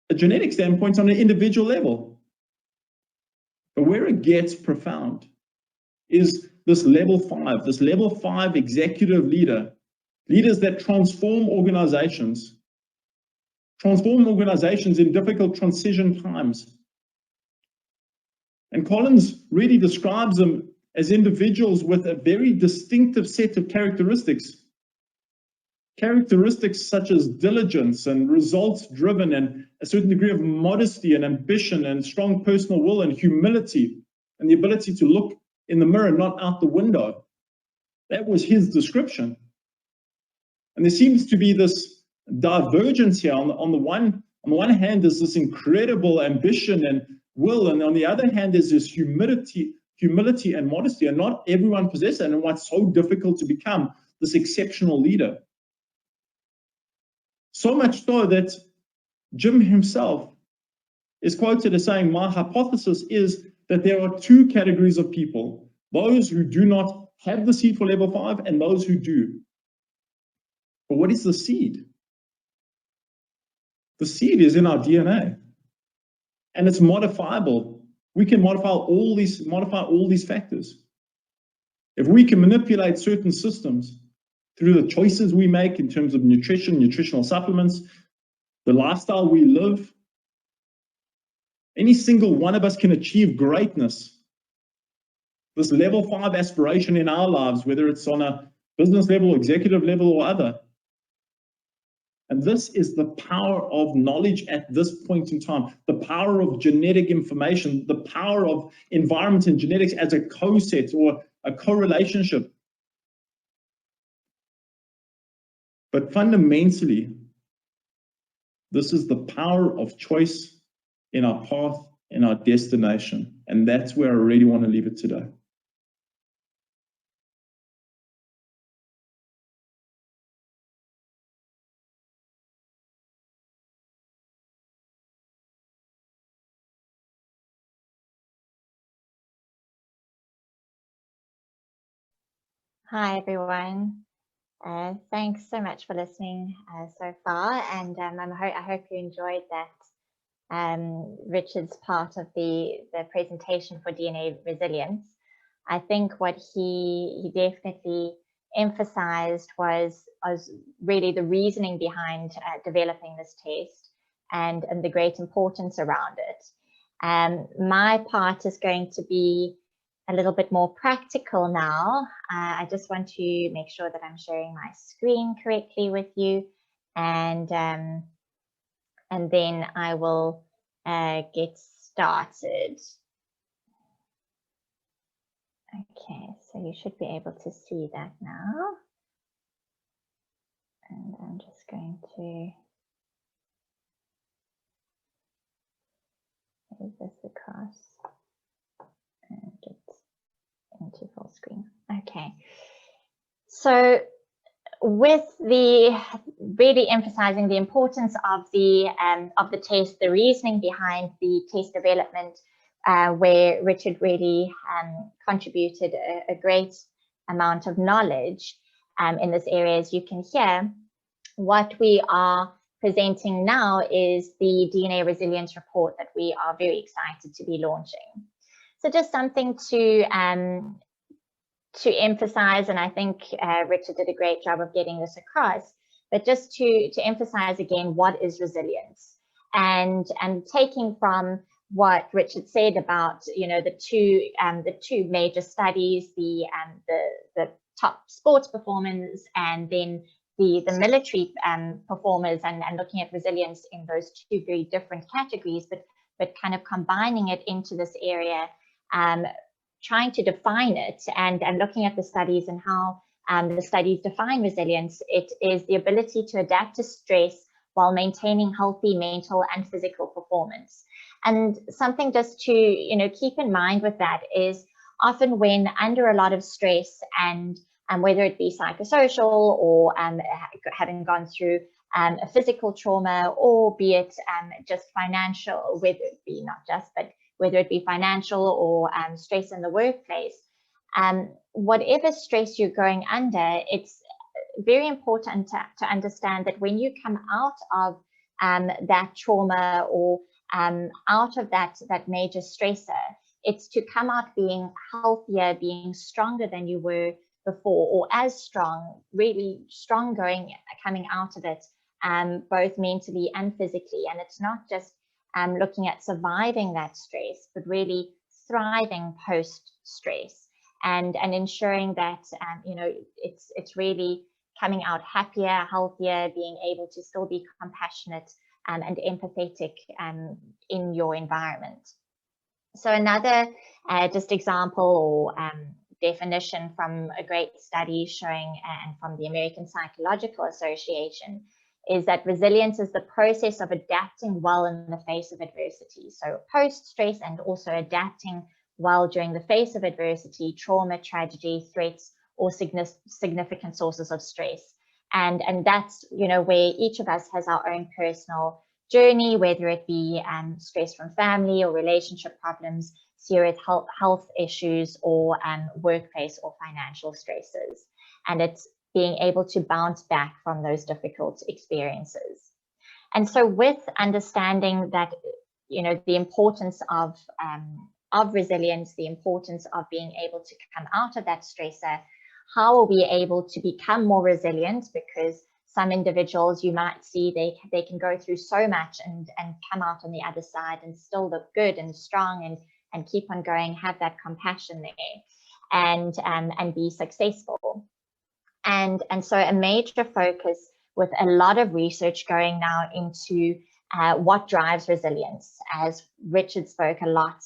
a genetic standpoint on an individual level. But where it gets profound is this level 5 executive leaders that transform organizations in difficult transition times. And Collins really describes them as individuals with a very distinctive set of characteristics. Characteristics such as diligence and results-driven and a certain degree of modesty and ambition and strong personal will and humility and the ability to look in the mirror, not out the window. That was his description. And there seems to be this divergence here. On the one hand, there's this incredible ambition and will, and on the other hand, there's this humility and modesty, and not everyone possesses it, and what's so difficult to become this exceptional leader. So much so that Jim himself is quoted as saying, "My hypothesis is that there are 2 categories of people, those who do not have the seed for level 5 and those who do." But what is the seed? The seed is in our DNA, and it's modifiable. We can modify all these factors. If we can manipulate certain systems through the choices we make in terms of nutrition, nutritional supplements, the lifestyle we live, any single one of us can achieve greatness. This level 5 aspiration in our lives, whether it's on a business level, executive level, or other. And this is the power of knowledge at this point in time, the power of genetic information, the power of environment and genetics as a co-set or a co-relationship. But fundamentally, this is the power of choice in our path, in our destination. And that's where I really want to leave it today. Hi, everyone. Thanks so much for listening so far, and I hope you enjoyed that Richard's part of the presentation for DNA resilience. I think what he definitely emphasized was really the reasoning behind developing this test and the great importance around it. My part is going to be a little bit more practical now. I just want to make sure that I'm sharing my screen correctly with you, and then I will get started. Okay, so you should be able to see that now. And I'm just going to move this across and get into full screen. Okay, so with the really emphasizing the importance of the test, the reasoning behind the test development, where Richard really contributed a great amount of knowledge in this area, as you can hear. What we are presenting now is the DNA resilience report that we are very excited to be launching. So just something to emphasize, and I think Richard did a great job of getting this across, but just to emphasize again, what is resilience? And taking from what Richard said about, you know, the two major studies, the top sports performers and then the military performers, and looking at resilience in those two very different categories, but kind of combining it into this area, trying to define it and looking at the studies and how the studies define resilience. It is the ability to adapt to stress while maintaining healthy mental and physical performance. And something just to, you know, keep in mind with that is often when under a lot of stress, and whether it be psychosocial or having gone through a physical trauma, or be it just financial, whether it be not just, but whether it be financial or stress in the workplace, whatever stress you're going under, it's very important to understand that when you come out of that trauma or out of that major stressor, it's to come out being healthier, being stronger than you were before, or as strong, really strong coming out of it, both mentally and physically. And it's not just looking at surviving that stress, but really thriving post-stress, and ensuring that you know, it's really coming out happier, healthier, being able to still be compassionate and empathetic in your environment. So another just example or definition from a great study showing, and from the American Psychological Association, is that resilience is the process of adapting well in the face of adversity. So post-stress, and also adapting well during the face of adversity, trauma, tragedy, threats, or significant sources of stress. And that's, you know, where each of us has our own personal journey, whether it be stress from family or relationship problems, serious health issues, or workplace or financial stresses. And it's being able to bounce back from those difficult experiences. And so with understanding that, you know, the importance of resilience, the importance of being able to come out of that stressor, how are we able to become more resilient? Because some individuals, you might see they can go through so much and come out on the other side and still look good and strong and keep on going, have that compassion there, and be successful. And so a major focus with a lot of research going now into what drives resilience, as Richard spoke a lot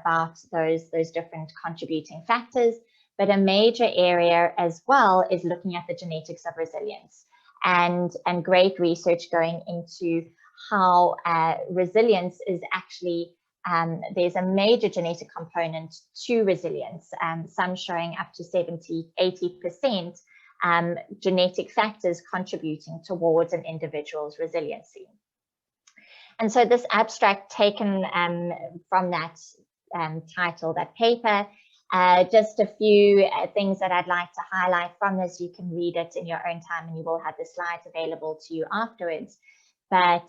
about those different contributing factors. But a major area as well is looking at the genetics of resilience, and great research going into how resilience is actually, there's a major genetic component to resilience, some showing up to 70–80% genetic factors contributing towards an individual's resiliency. And so this abstract taken from that title, that paper, just a few things that I'd like to highlight from this. You can read it in your own time and you will have the slides available to you afterwards. But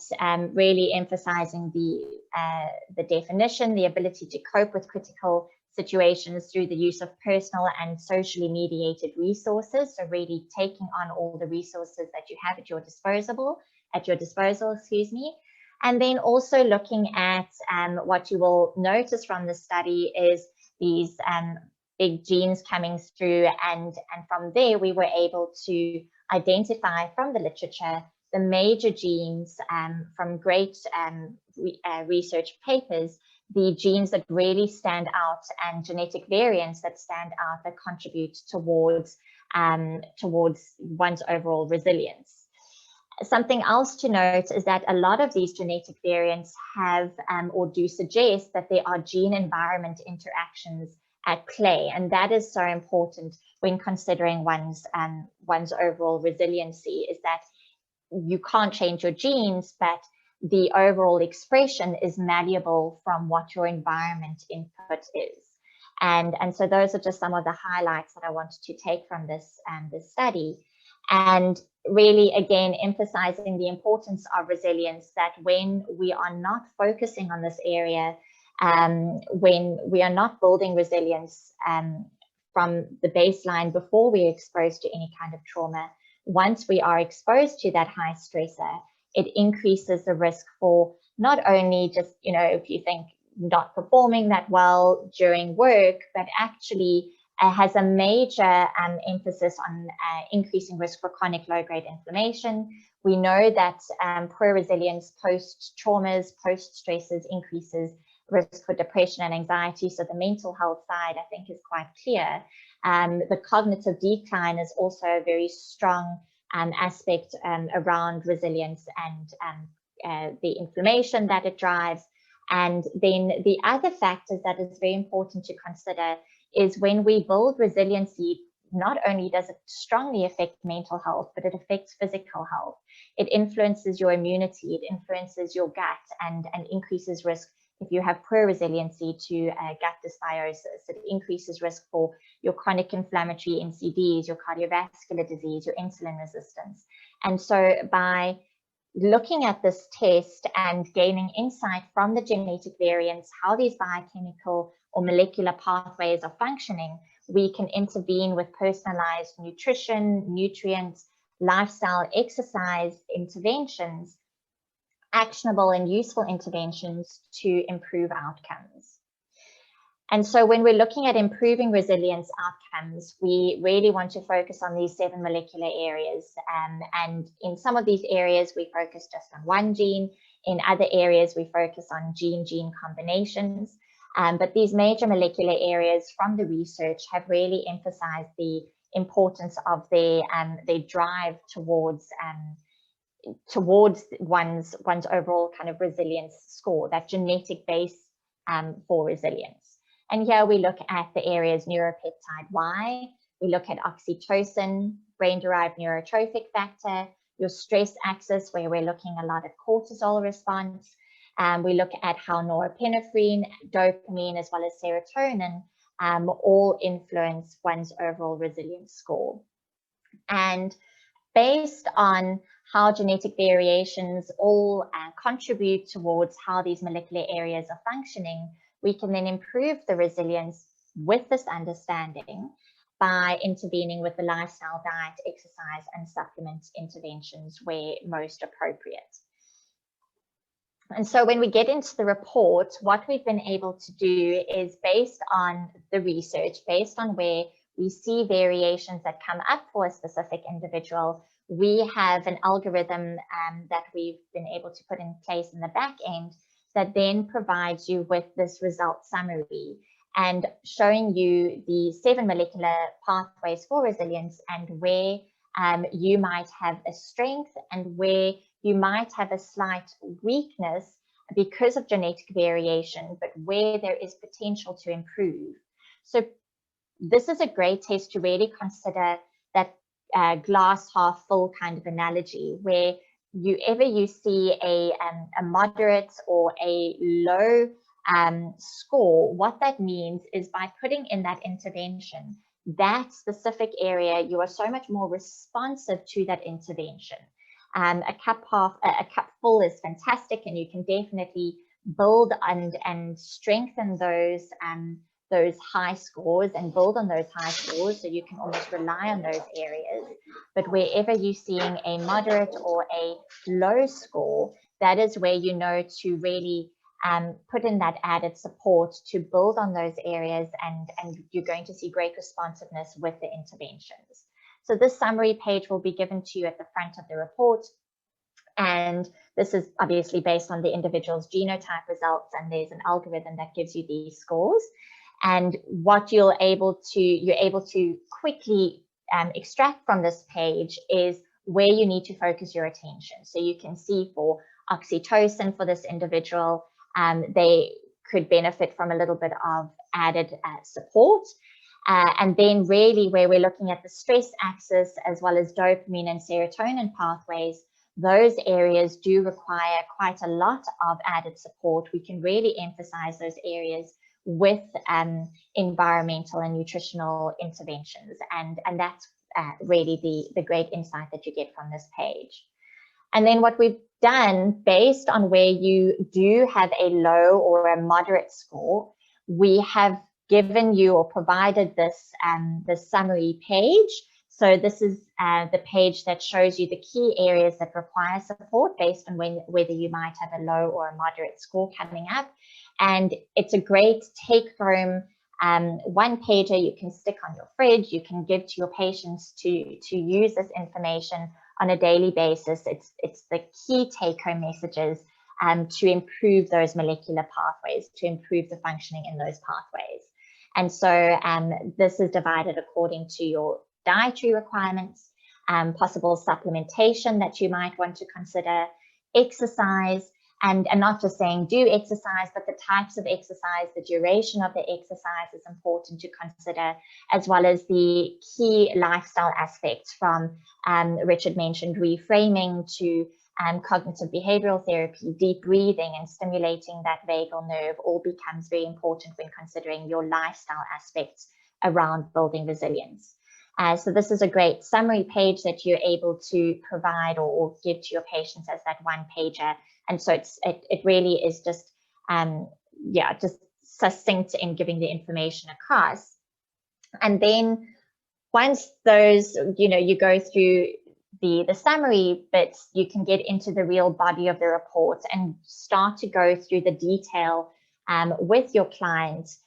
really emphasizing the definition, the ability to cope with critical situations through the use of personal and socially mediated resources. So really taking on all the resources that you have at your disposal, excuse me. And then also looking at what you will notice from the study is these big genes coming through, and from there we were able to identify from the literature the major genes from great research papers, the genes that really stand out and genetic variants that stand out that contribute towards one's overall resilience. Something else to note is that a lot of these genetic variants have or do suggest that there are gene-environment interactions at play, and that is so important when considering one's overall resiliency, is that you can't change your genes, but the overall expression is malleable from what your environment input is. And so those are just some of the highlights that I wanted to take from this study. And really, again, emphasizing the importance of resilience, that when we are not focusing on this area, when we are not building resilience from the baseline before we're exposed to any kind of trauma, once we are exposed to that high stressor, it increases the risk for not only just, if you think not performing that well during work, but actually has a major emphasis on increasing risk for chronic low-grade inflammation. We know that poor resilience post-traumas, post-stresses increases risk for depression and anxiety. So the mental health side, I think, is quite clear. The cognitive decline is also a very strong aspect around resilience and the inflammation that it drives. And then the other factors that is very important to consider is when we build resiliency, not only does it strongly affect mental health, but it affects physical health. It influences your immunity, it influences your gut, and increases risk if you have poor resiliency to gut dysbiosis. It increases risk for your chronic inflammatory NCDs, your cardiovascular disease, your insulin resistance. And so by looking at this test and gaining insight from the genetic variants, how these biochemical or molecular pathways are functioning, we can intervene with personalized nutrition, nutrients, lifestyle, exercise interventions, actionable and useful interventions to improve outcomes. And so when we're looking at improving resilience outcomes, we really want to focus on these 7 molecular areas. And in some of these areas, we focus just on one gene. In other areas, we focus on gene-gene combinations. But these major molecular areas from the research have really emphasized the importance of their drive towards one's overall kind of resilience score, that genetic base for resilience. And here we look at the areas neuropeptide Y, we look at oxytocin, brain-derived neurotrophic factor, your stress axis, where we're looking a lot at cortisol response. We look at how norepinephrine, dopamine, as well as serotonin all influence one's overall resilience score. And based on how genetic variations all contribute towards how these molecular areas are functioning, we can then improve the resilience with this understanding by intervening with the lifestyle, diet, exercise, and supplement interventions where most appropriate. And so when we get into the report, what we've been able to do is, based on the research, based on where we see variations that come up for a specific individual, we have an algorithm that we've been able to put in place in the back end that then provides you with this result summary and showing you the 7 molecular pathways for resilience and where you might have a strength and where you might have a slight weakness because of genetic variation, but where there is potential to improve. So this is a great test to really consider that glass half full kind of analogy, where you see a moderate or a low score, what that means is by putting in that intervention, that specific area, you are so much more responsive to that intervention. A cup full is fantastic, and you can definitely build and strengthen those high scores and build on those high scores, so you can almost rely on those areas. But wherever you're seeing a moderate or a low score, that is where you know to really put in that added support to build on those areas, and you're going to see great responsiveness with the interventions. So this summary page will be given to you at the front of the report. And this is obviously based on the individual's genotype results, and there's an algorithm that gives you these scores. And what you're able to quickly extract from this page is where you need to focus your attention. So you can see for oxytocin for this individual, they could benefit from a little bit of added support. And then really where we're looking at the stress axis as well as dopamine and serotonin pathways, those areas do require quite a lot of added support. We can really emphasize those areas with environmental and nutritional interventions. And that's really the great insight that you get from this page. And then what we've done, based on where you do have a low or a moderate score, we have given you or provided this summary page. So this is the page that shows you the key areas that require support based on whether you might have a low or a moderate score coming up. And it's a great take-home one pager you can stick on your fridge. You can give to your patients to use this information on a daily basis. It's the key take-home messages to improve those molecular pathways, to improve the functioning in those pathways. And so this is divided according to your dietary requirements, possible supplementation that you might want to consider, exercise, and not just saying do exercise, but the types of exercise, the duration of the exercise is important to consider, as well as the key lifestyle aspects from, Richard mentioned, reframing to cognitive behavioral therapy, deep breathing and stimulating that vagal nerve all becomes very important when considering your lifestyle aspects around building resilience. So this is a great summary page that you're able to provide or give to your patients as that one pager. And so it really is just, just succinct in giving the information across. And then once those, you go through the summary bits, you can get into the real body of the report and start to go through the detail with your clients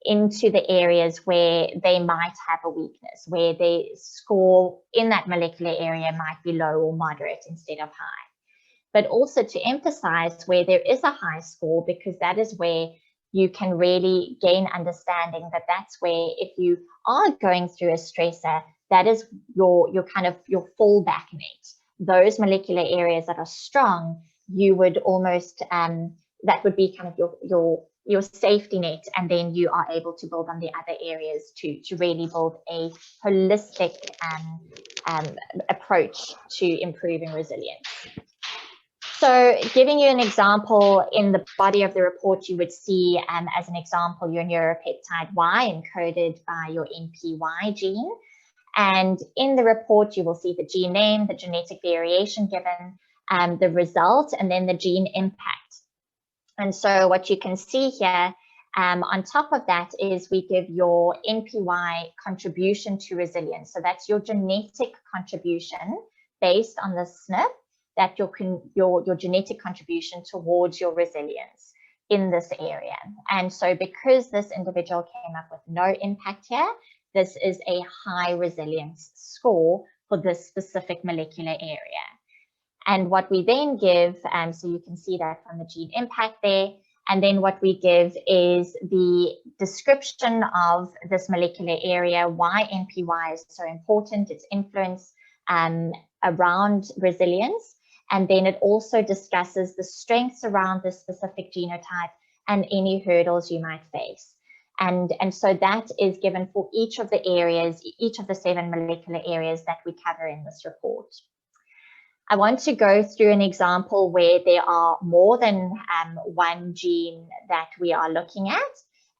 into the areas where they might have a weakness, where they score in that molecular area might be low or moderate instead of high. But also to emphasize where there is a high score, because that is where you can really gain understanding that that's where, if you are going through a stressor, that is your fallback net. Those molecular areas that are strong, you would almost, that would be kind of your safety net, and then you are able to build on the other areas to really build a holistic approach to improving resilience. So giving you an example, in the body of the report, you would see as an example your neuropeptide Y encoded by your NPY gene. And in the report, you will see the gene name, the genetic variation given, the result, and then the gene impact. And so what you can see here on top of that is we give your NPY contribution to resilience. So that's your genetic contribution based on the SNP, that your genetic contribution towards your resilience in this area. And so because this individual came up with no impact here, this is a high resilience score for this specific molecular area. And what we then give, so you can see that from the gene impact there, and then what we give is the description of this molecular area, why NPY is so important, its influence around resilience. And then it also discusses the strengths around this specific genotype and any hurdles you might face. And so that is given for each of the areas, each of the 7 molecular areas that we cover in this report. I want to go through an example where there are more than one gene that we are looking at,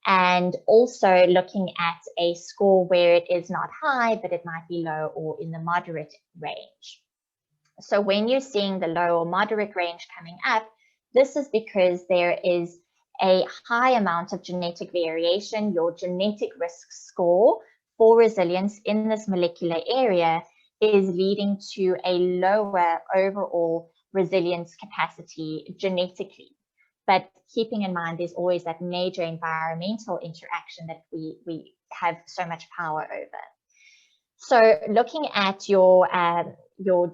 and also looking at a score where it is not high, but it might be low or in the moderate range. So when you're seeing the low or moderate range coming up, this is because there is a high amount of genetic variation. Your genetic risk score for resilience in this molecular area is leading to a lower overall resilience capacity genetically. But keeping in mind, there's always that major environmental interaction that we have so much power over. So looking at your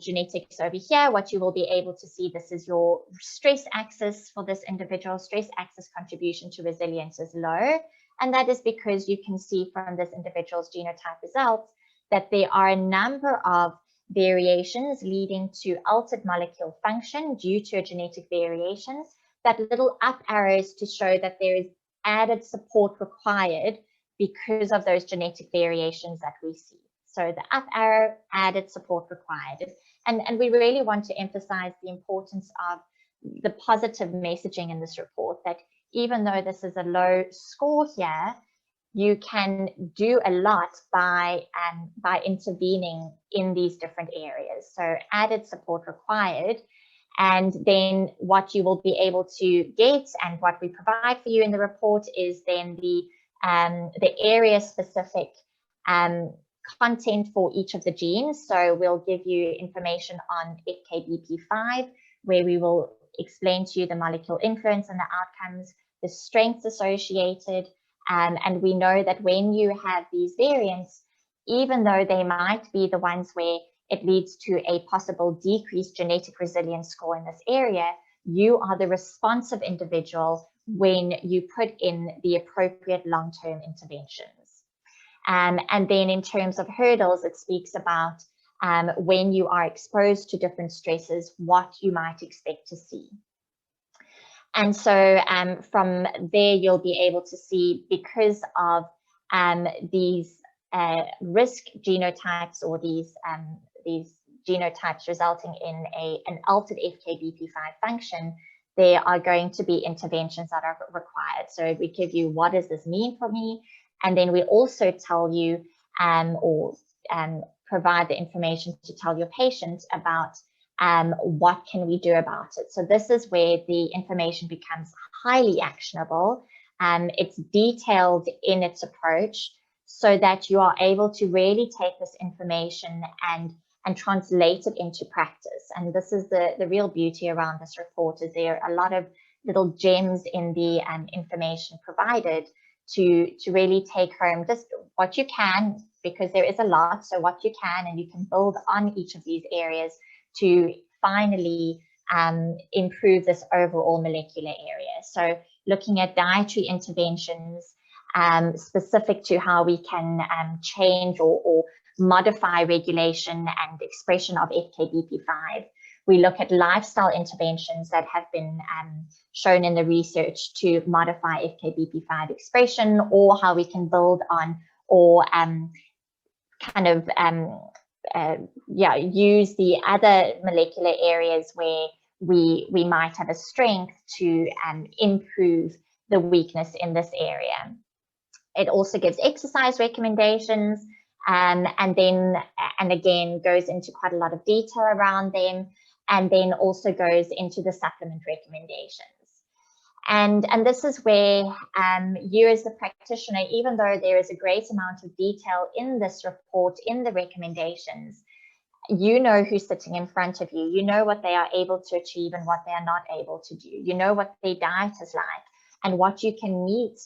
genetics over here, what you will be able to see, this is your stress axis for this individual. Stress axis contribution to resilience is low. And that is because you can see from this individual's genotype results that there are a number of variations leading to altered molecule function due to a genetic variation. That little up arrows to show that there is added support required because of those genetic variations that we see. So the up arrow, added support required. And we really want to emphasize the importance of the positive messaging in this report, that even though this is a low score here, you can do a lot by intervening in these different areas. So added support required. And then what you will be able to get and what we provide for you in the report is then the area specific content for each of the genes. So we'll give you information on FKBP5, where we will explain to you the molecule influence and the outcomes, the strengths associated. And we know that when you have these variants, even though they might be the ones where it leads to a possible decreased genetic resilience score in this area, you are the responsive individual when you put in the appropriate long-term interventions. And then in terms of hurdles, it speaks about when you are exposed to different stresses, what you might expect to see. And so from there, you'll be able to see, because of these risk genotypes, or these genotypes resulting in an altered FKBP5 function, there are going to be interventions that are required. So we give you, what does this mean for me? And then we also tell you provide the information to tell your patient about what can we do about it. So this is where the information becomes highly actionable. It's detailed in its approach so that you are able to really take this information and translate it into practice. And this is the real beauty around this report, is there are a lot of little gems in the information provided to really take home just what you can, because there is a lot, so what you can, and you can build on each of these areas to finally improve this overall molecular area. So looking at dietary interventions specific to how we can change or modify regulation and expression of FKBP5. We look at lifestyle interventions that have been shown in the research to modify FKBP5 expression, or how we can build on or use the other molecular areas where we might have a strength to improve the weakness in this area. It also gives exercise recommendations, and again goes into quite a lot of detail around them, and then also goes into the supplement recommendations. And this is where you as the practitioner, even though there is a great amount of detail in this report, in the recommendations, you know who's sitting in front of you, you know what they are able to achieve and what they are not able to do, you know what their diet is like and what you can meet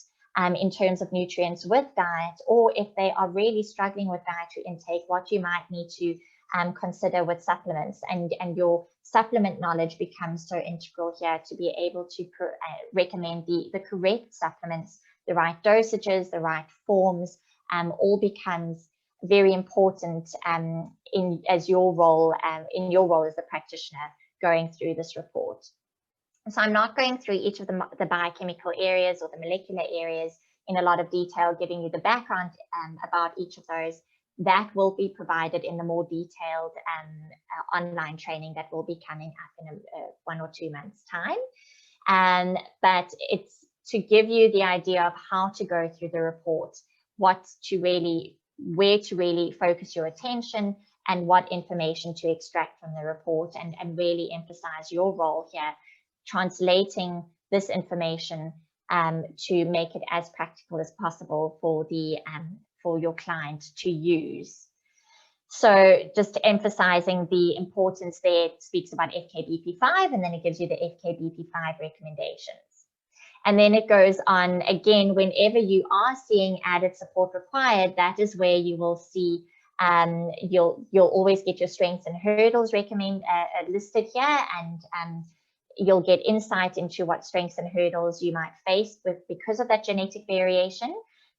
in terms of nutrients with diet, or if they are really struggling with dietary intake, what you might need to consider with supplements, and your supplement knowledge becomes so integral here to be able to recommend the correct supplements, the right dosages, the right forms, all becomes very important in your role as the practitioner going through this report. So I'm not going through each of the biochemical areas or the molecular areas in a lot of detail, giving you the background about each of those. That will be provided in the more detailed online training that will be coming up in 1 or 2 months' time. But it's to give you the idea of how to go through the report, where to really focus your attention, and what information to extract from the report, and really emphasize your role here, translating this information to make it as practical as possible for your client to use. So just emphasizing the importance there, it speaks about FKBP5, and then it gives you the FKBP5 recommendations. And then it goes on again, whenever you are seeing added support required, that is where you will see, you'll always get your strengths and hurdles listed here, and you'll get insight into what strengths and hurdles you might face because of that genetic variation.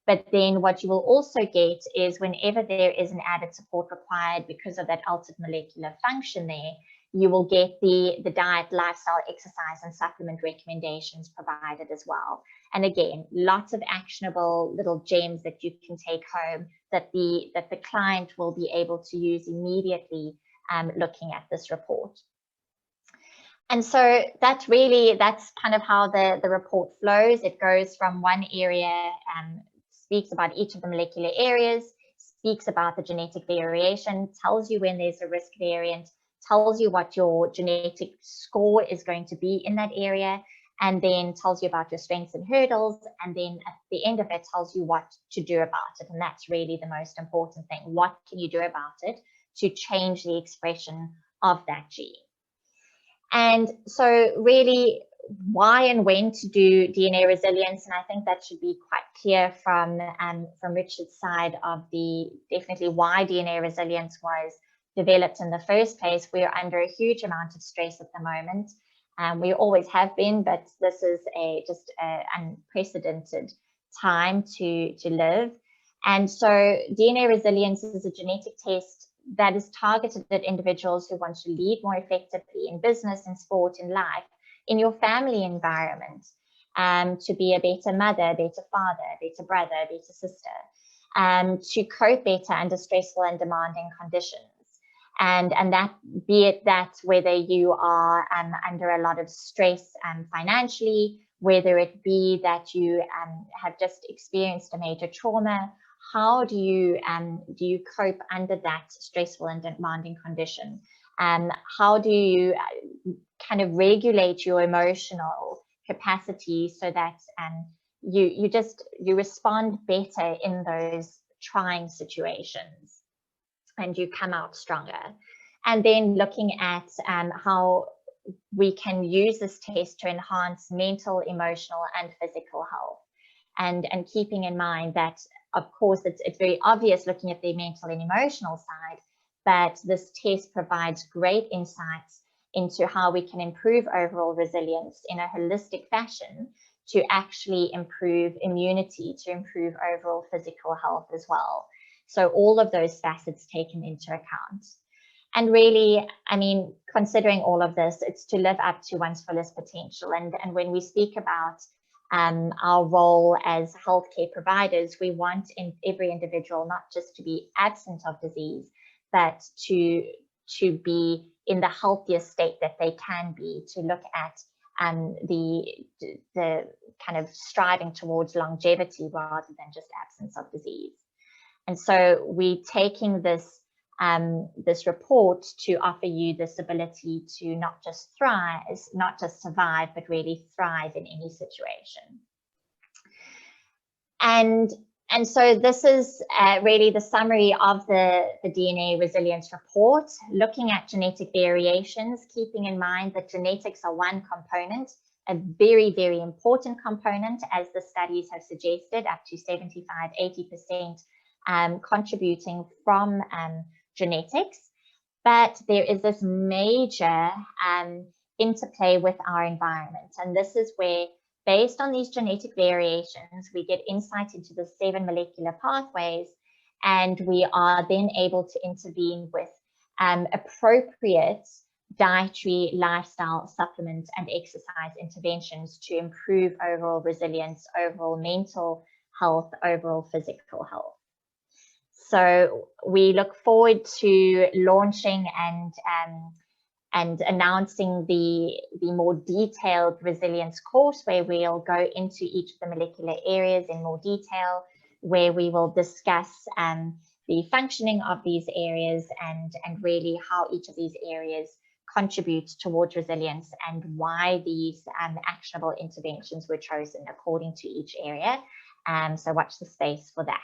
But then what you will also get is whenever there is an added support required because of that altered molecular function there, you will get the diet, lifestyle, exercise, and supplement recommendations provided as well. And again, lots of actionable little gems that you can take home that the client will be able to use immediately looking at this report. And so that's kind of how the report flows. It goes from one area, speaks about each of the molecular areas, speaks about the genetic variation, tells you when there's a risk variant, tells you what your genetic score is going to be in that area, and then tells you about your strengths and hurdles, and then at the end of it tells you what to do about it. And that's really the most important thing. What can you do about it to change the expression of that gene? And so really, why and when to do DNA resilience, and I think that should be quite clear from Richard's side of definitely why DNA resilience was developed in the first place. We're under a huge amount of stress at the moment. We always have been, but this is just an unprecedented time to live. And so DNA resilience is a genetic test that is targeted at individuals who want to lead more effectively in business, in sport, in life, in your family environment, to be a better mother, better father, better brother, better sister, to cope better under stressful and demanding conditions. And that, be it that whether you are under a lot of stress financially, whether it be that you have just experienced a major trauma, how do you cope under that stressful and demanding condition? How do you kind of regulate your emotional capacity so that you respond better in those trying situations and you come out stronger? And then looking at how we can use this test to enhance mental, emotional, and physical health, and keeping in mind that, of course, it's very obvious looking at the mental and emotional side, but this test provides great insights into how we can improve overall resilience in a holistic fashion to actually improve immunity, to improve overall physical health as well. So all of those facets taken into account. And really, I mean, considering all of this, it's to live up to one's fullest potential. And when we speak about our role as healthcare providers, we want in every individual not just to be absent of disease, but to be in the healthiest state that they can be, to look at the kind of striving towards longevity rather than just absence of disease. And so we're taking this report to offer you this ability to not just thrive, not just survive, but really thrive in any situation. And so this is really the summary of the DNA resilience report, looking at genetic variations, keeping in mind that genetics are one component, a very, very important component, as the studies have suggested, up to 75–80% contributing from genetics. but there is this major interplay with our environment. And this is where, based on these genetic variations, we get insight into the 7 molecular pathways, and we are then able to intervene with appropriate dietary, lifestyle, supplement, and exercise interventions to improve overall resilience, overall mental health, overall physical health. So we look forward to launching and announcing the more detailed resilience course, where we'll go into each of the molecular areas in more detail, where we will discuss the functioning of these areas and really how each of these areas contributes towards resilience, and why these actionable interventions were chosen according to each area. So watch the space for that.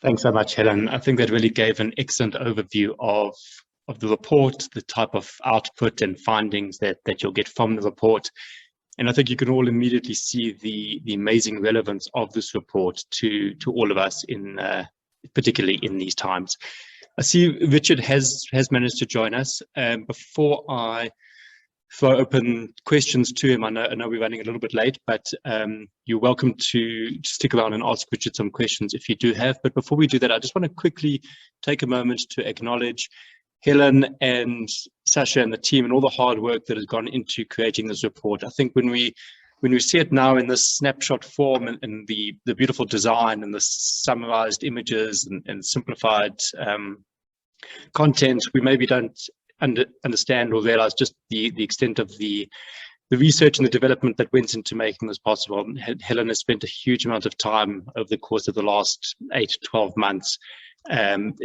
Thanks so much, Helen. I think that really gave an excellent overview of the report, the type of output and findings that you'll get from the report. And I think you can all immediately see the amazing relevance of this report to all of us, particularly in these times. I see Richard has managed to join us. Before I throw open questions to him, I know we're running a little bit late, but you're welcome to stick around and ask Richard some questions if you do have. But before we do that, I just want to quickly take a moment to acknowledge Helen and Sasha and the team and all the hard work that has gone into creating this report. I think when we see it now in this snapshot form and the beautiful design and the summarized images and simplified content, we maybe don't understand or realize just the extent of the research and the development that went into making this possible. Helen has spent a huge amount of time over the course of the last 8 to 12 months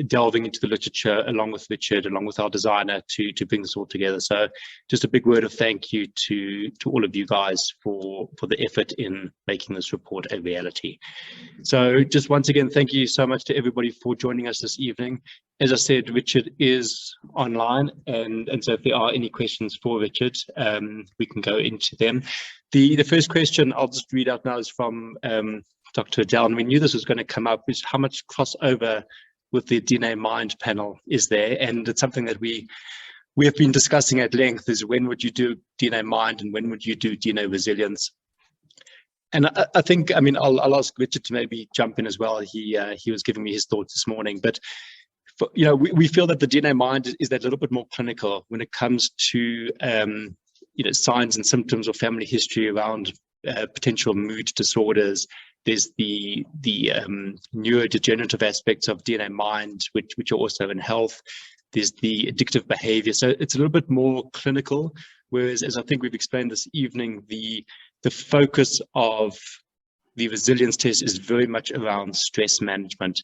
delving into the literature, along with Richard, along with our designer, to bring this all together. So just a big word of thank you to all of you guys for the effort in making this report a reality. So just once again, thank you so much to everybody for joining us this evening. As I said, Richard is online, and so if there are any questions for Richard, we can go into them. The first question I'll just read out now is from Dr. Adele, and we knew this was going to come up, is how much crossover with the DNA Mind panel is there? And it's something that we have been discussing at length, is when would you do DNA Mind and when would you do DNA Resilience? And I think, I mean, I'll ask Richard to maybe jump in as well. He was giving me his thoughts this morning, but we feel that the DNA Mind is that little bit more clinical when it comes to signs and symptoms or family history around potential mood disorders. There's the neurodegenerative aspects of DNA Mind, which are also in health. There's the addictive behavior. So it's a little bit more clinical, whereas, as I think we've explained this evening, the focus of the resilience test is very much around stress management.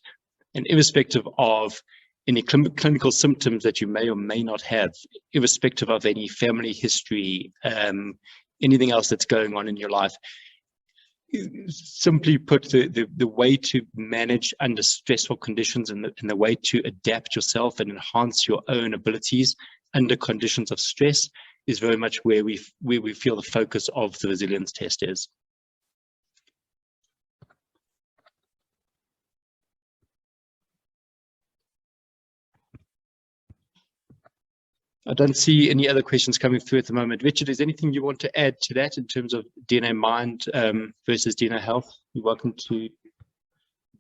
And irrespective of any clinical symptoms that you may or may not have, irrespective of any family history, anything else that's going on in your life, simply put, the way to manage under stressful conditions and the way to adapt yourself and enhance your own abilities under conditions of stress is very much where we feel the focus of the resilience test is. I don't see any other questions coming through at the moment. Richard, is there anything you want to add to that in terms of DNA Mind versus DNA Health? You're welcome to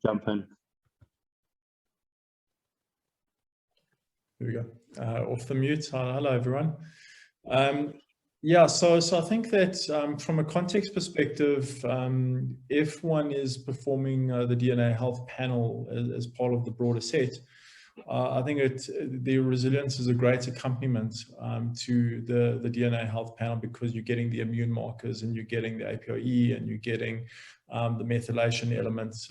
jump in. There we go. Off the mute. Hello, everyone. Yeah, so I think that from a context perspective, if one is performing the DNA Health panel as part of the broader set, I think the resilience is a great accompaniment to the DNA Health panel, because you're getting the immune markers and you're getting the APOE and you're getting the methylation elements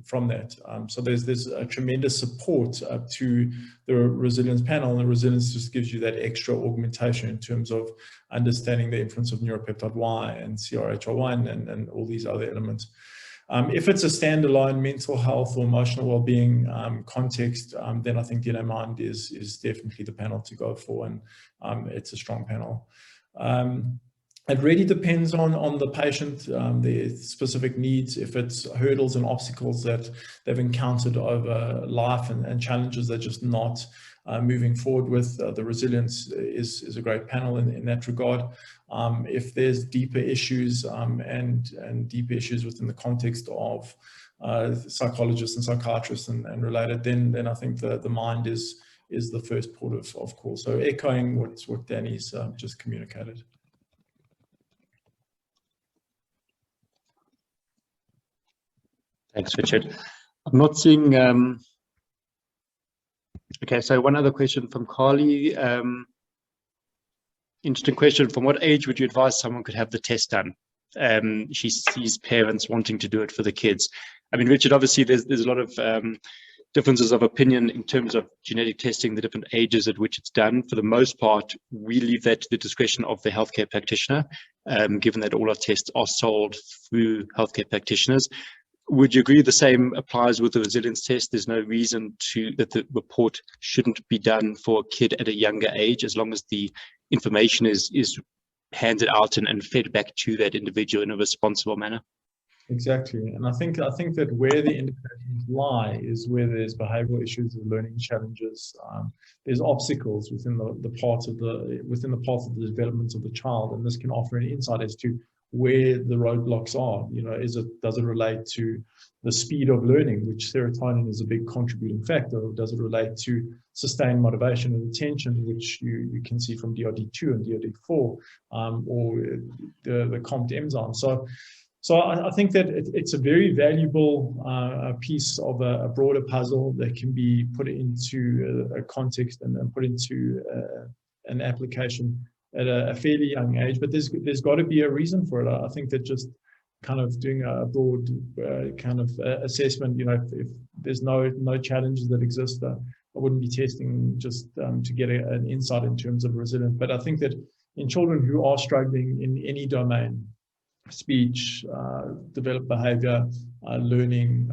from that. So there's a tremendous support to the resilience panel, and the resilience just gives you that extra augmentation in terms of understanding the influence of neuropeptide Y and CRHR1 and all these other elements. If it's a standalone mental health or emotional well-being context, then I think DNA Mind is definitely the panel to go for, and it's a strong panel. It really depends on the patient, their specific needs, if it's hurdles and obstacles that they've encountered over life and challenges they're just not moving forward with. The resilience is a great panel in that regard. If there's deeper issues and deeper issues within the context of psychologists and psychiatrists and related, then I think the mind is the first port of call. So echoing what Danny's just communicated. Thanks, Richard. I'm not seeing. Okay, so one other question from Carly. Interesting question. From what age would you advise someone could have the test done? She sees parents wanting to do it for the kids. I mean, Richard, obviously there's a lot of differences of opinion in terms of genetic testing, the different ages at which it's done. For the most part, we leave that to the discretion of the healthcare practitioner, given that all our tests are sold through healthcare practitioners. Would you agree the same applies with the resilience test? There's no reason that the report shouldn't be done for a kid at a younger age, as long as the information is handed out and fed back to that individual in a responsible manner. Exactly, and I think that where the indications lie is where there's behavioural issues and learning challenges. There's obstacles within the parts of the development of the child, and this can offer an insight as to where the roadblocks are. You know, does it relate to the speed of learning, which serotonin is a big contributing factor, or does it relate to sustained motivation and attention, which you can see from DRD2 and DRD4, or the COMT enzyme. So I think that it's a very valuable piece of a broader puzzle that can be put into a context and put into an application at a fairly young age. But there's got to be a reason for it. I think that just kind of doing a broad kind of assessment, you know, if there's no challenges that exist, I wouldn't be testing just to get an insight in terms of resilience. But I think that in children who are struggling in any domain, speech, developed behavior, learning,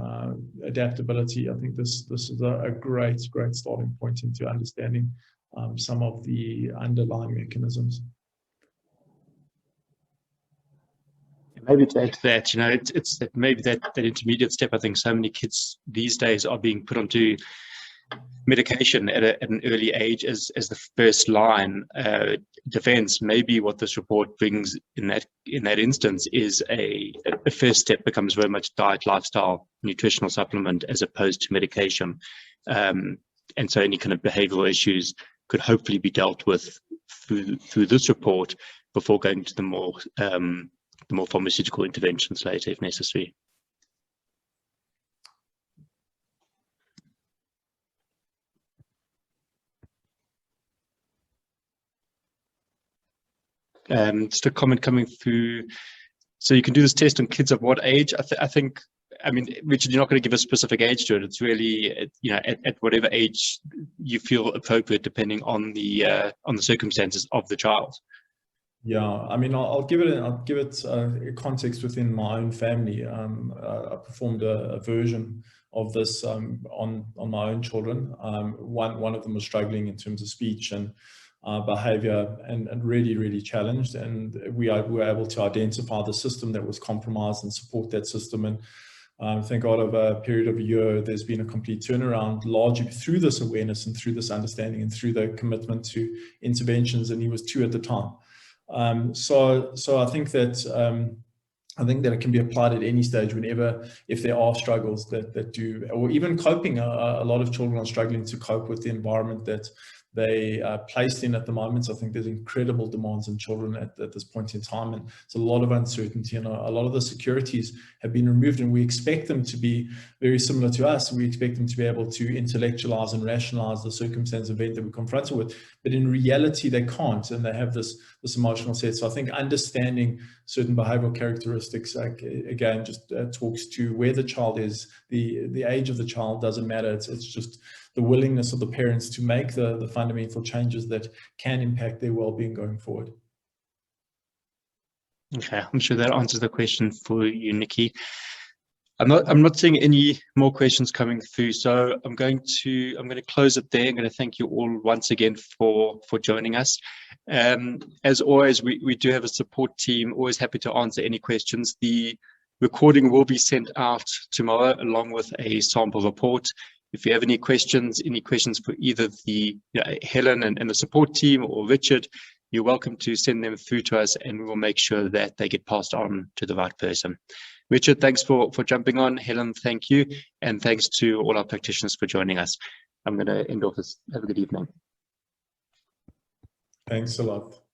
adaptability, I think this is a great starting point into understanding some of the underlying mechanisms. Maybe to add to that, you know, it's maybe that intermediate step. I think so many kids these days are being put onto medication at an early age as the first line defense. Maybe what this report brings in that instance is a first step becomes very much diet, lifestyle, nutritional supplement as opposed to medication, and so any kind of behavioral issues could hopefully be dealt with through this report before going to the more pharmaceutical interventions later if necessary. Just a comment coming through. So you can do this test on kids of what age? I mean, Richard, you're not going to give a specific age to it. It's really, you know, at whatever age you feel appropriate, depending on the circumstances of the child. Yeah, I mean, I'll give it a context within my own family. I performed a version of this on my own children. One of them was struggling in terms of speech and behavior and really challenged, and we were able to identify the system that was compromised and support that system. And thank God, over a period of a year, there's been a complete turnaround, largely through this awareness and through this understanding and through the commitment to interventions. And he was 2 at the time. So I think that it can be applied at any stage, whenever, if there are struggles that do, or even coping. A lot of children are struggling to cope with the environment that they are placed in at the moment. So I think there's incredible demands on children at this point in time, and it's a lot of uncertainty, and a lot of the securities have been removed, and we expect them to be very similar to us. We expect them to be able to intellectualize and rationalize the circumstance event that we're confronted with, but in reality they can't, and they have this emotional set. So I think understanding certain behavioral characteristics, like, again, just talks to where the child is. The age of the child doesn't matter. It's just the willingness of the parents to make the fundamental changes that can impact their well-being going forward. Okay, I'm sure that answers the question for you, Nikki. I'm not seeing any more questions coming through, so I'm going to close it there. I'm going to thank you all once again for joining us. As always, we do have a support team, always happy to answer any questions. The recording will be sent out tomorrow along with a sample report. If you have any questions for either the Helen and the support team or Richard, you're welcome to send them through to us, and we will make sure that they get passed on to the right person. Richard, thanks for jumping on. Helen, thank you. And thanks to all our practitioners for joining us. I'm going to end off this. Have a good evening. Thanks a lot.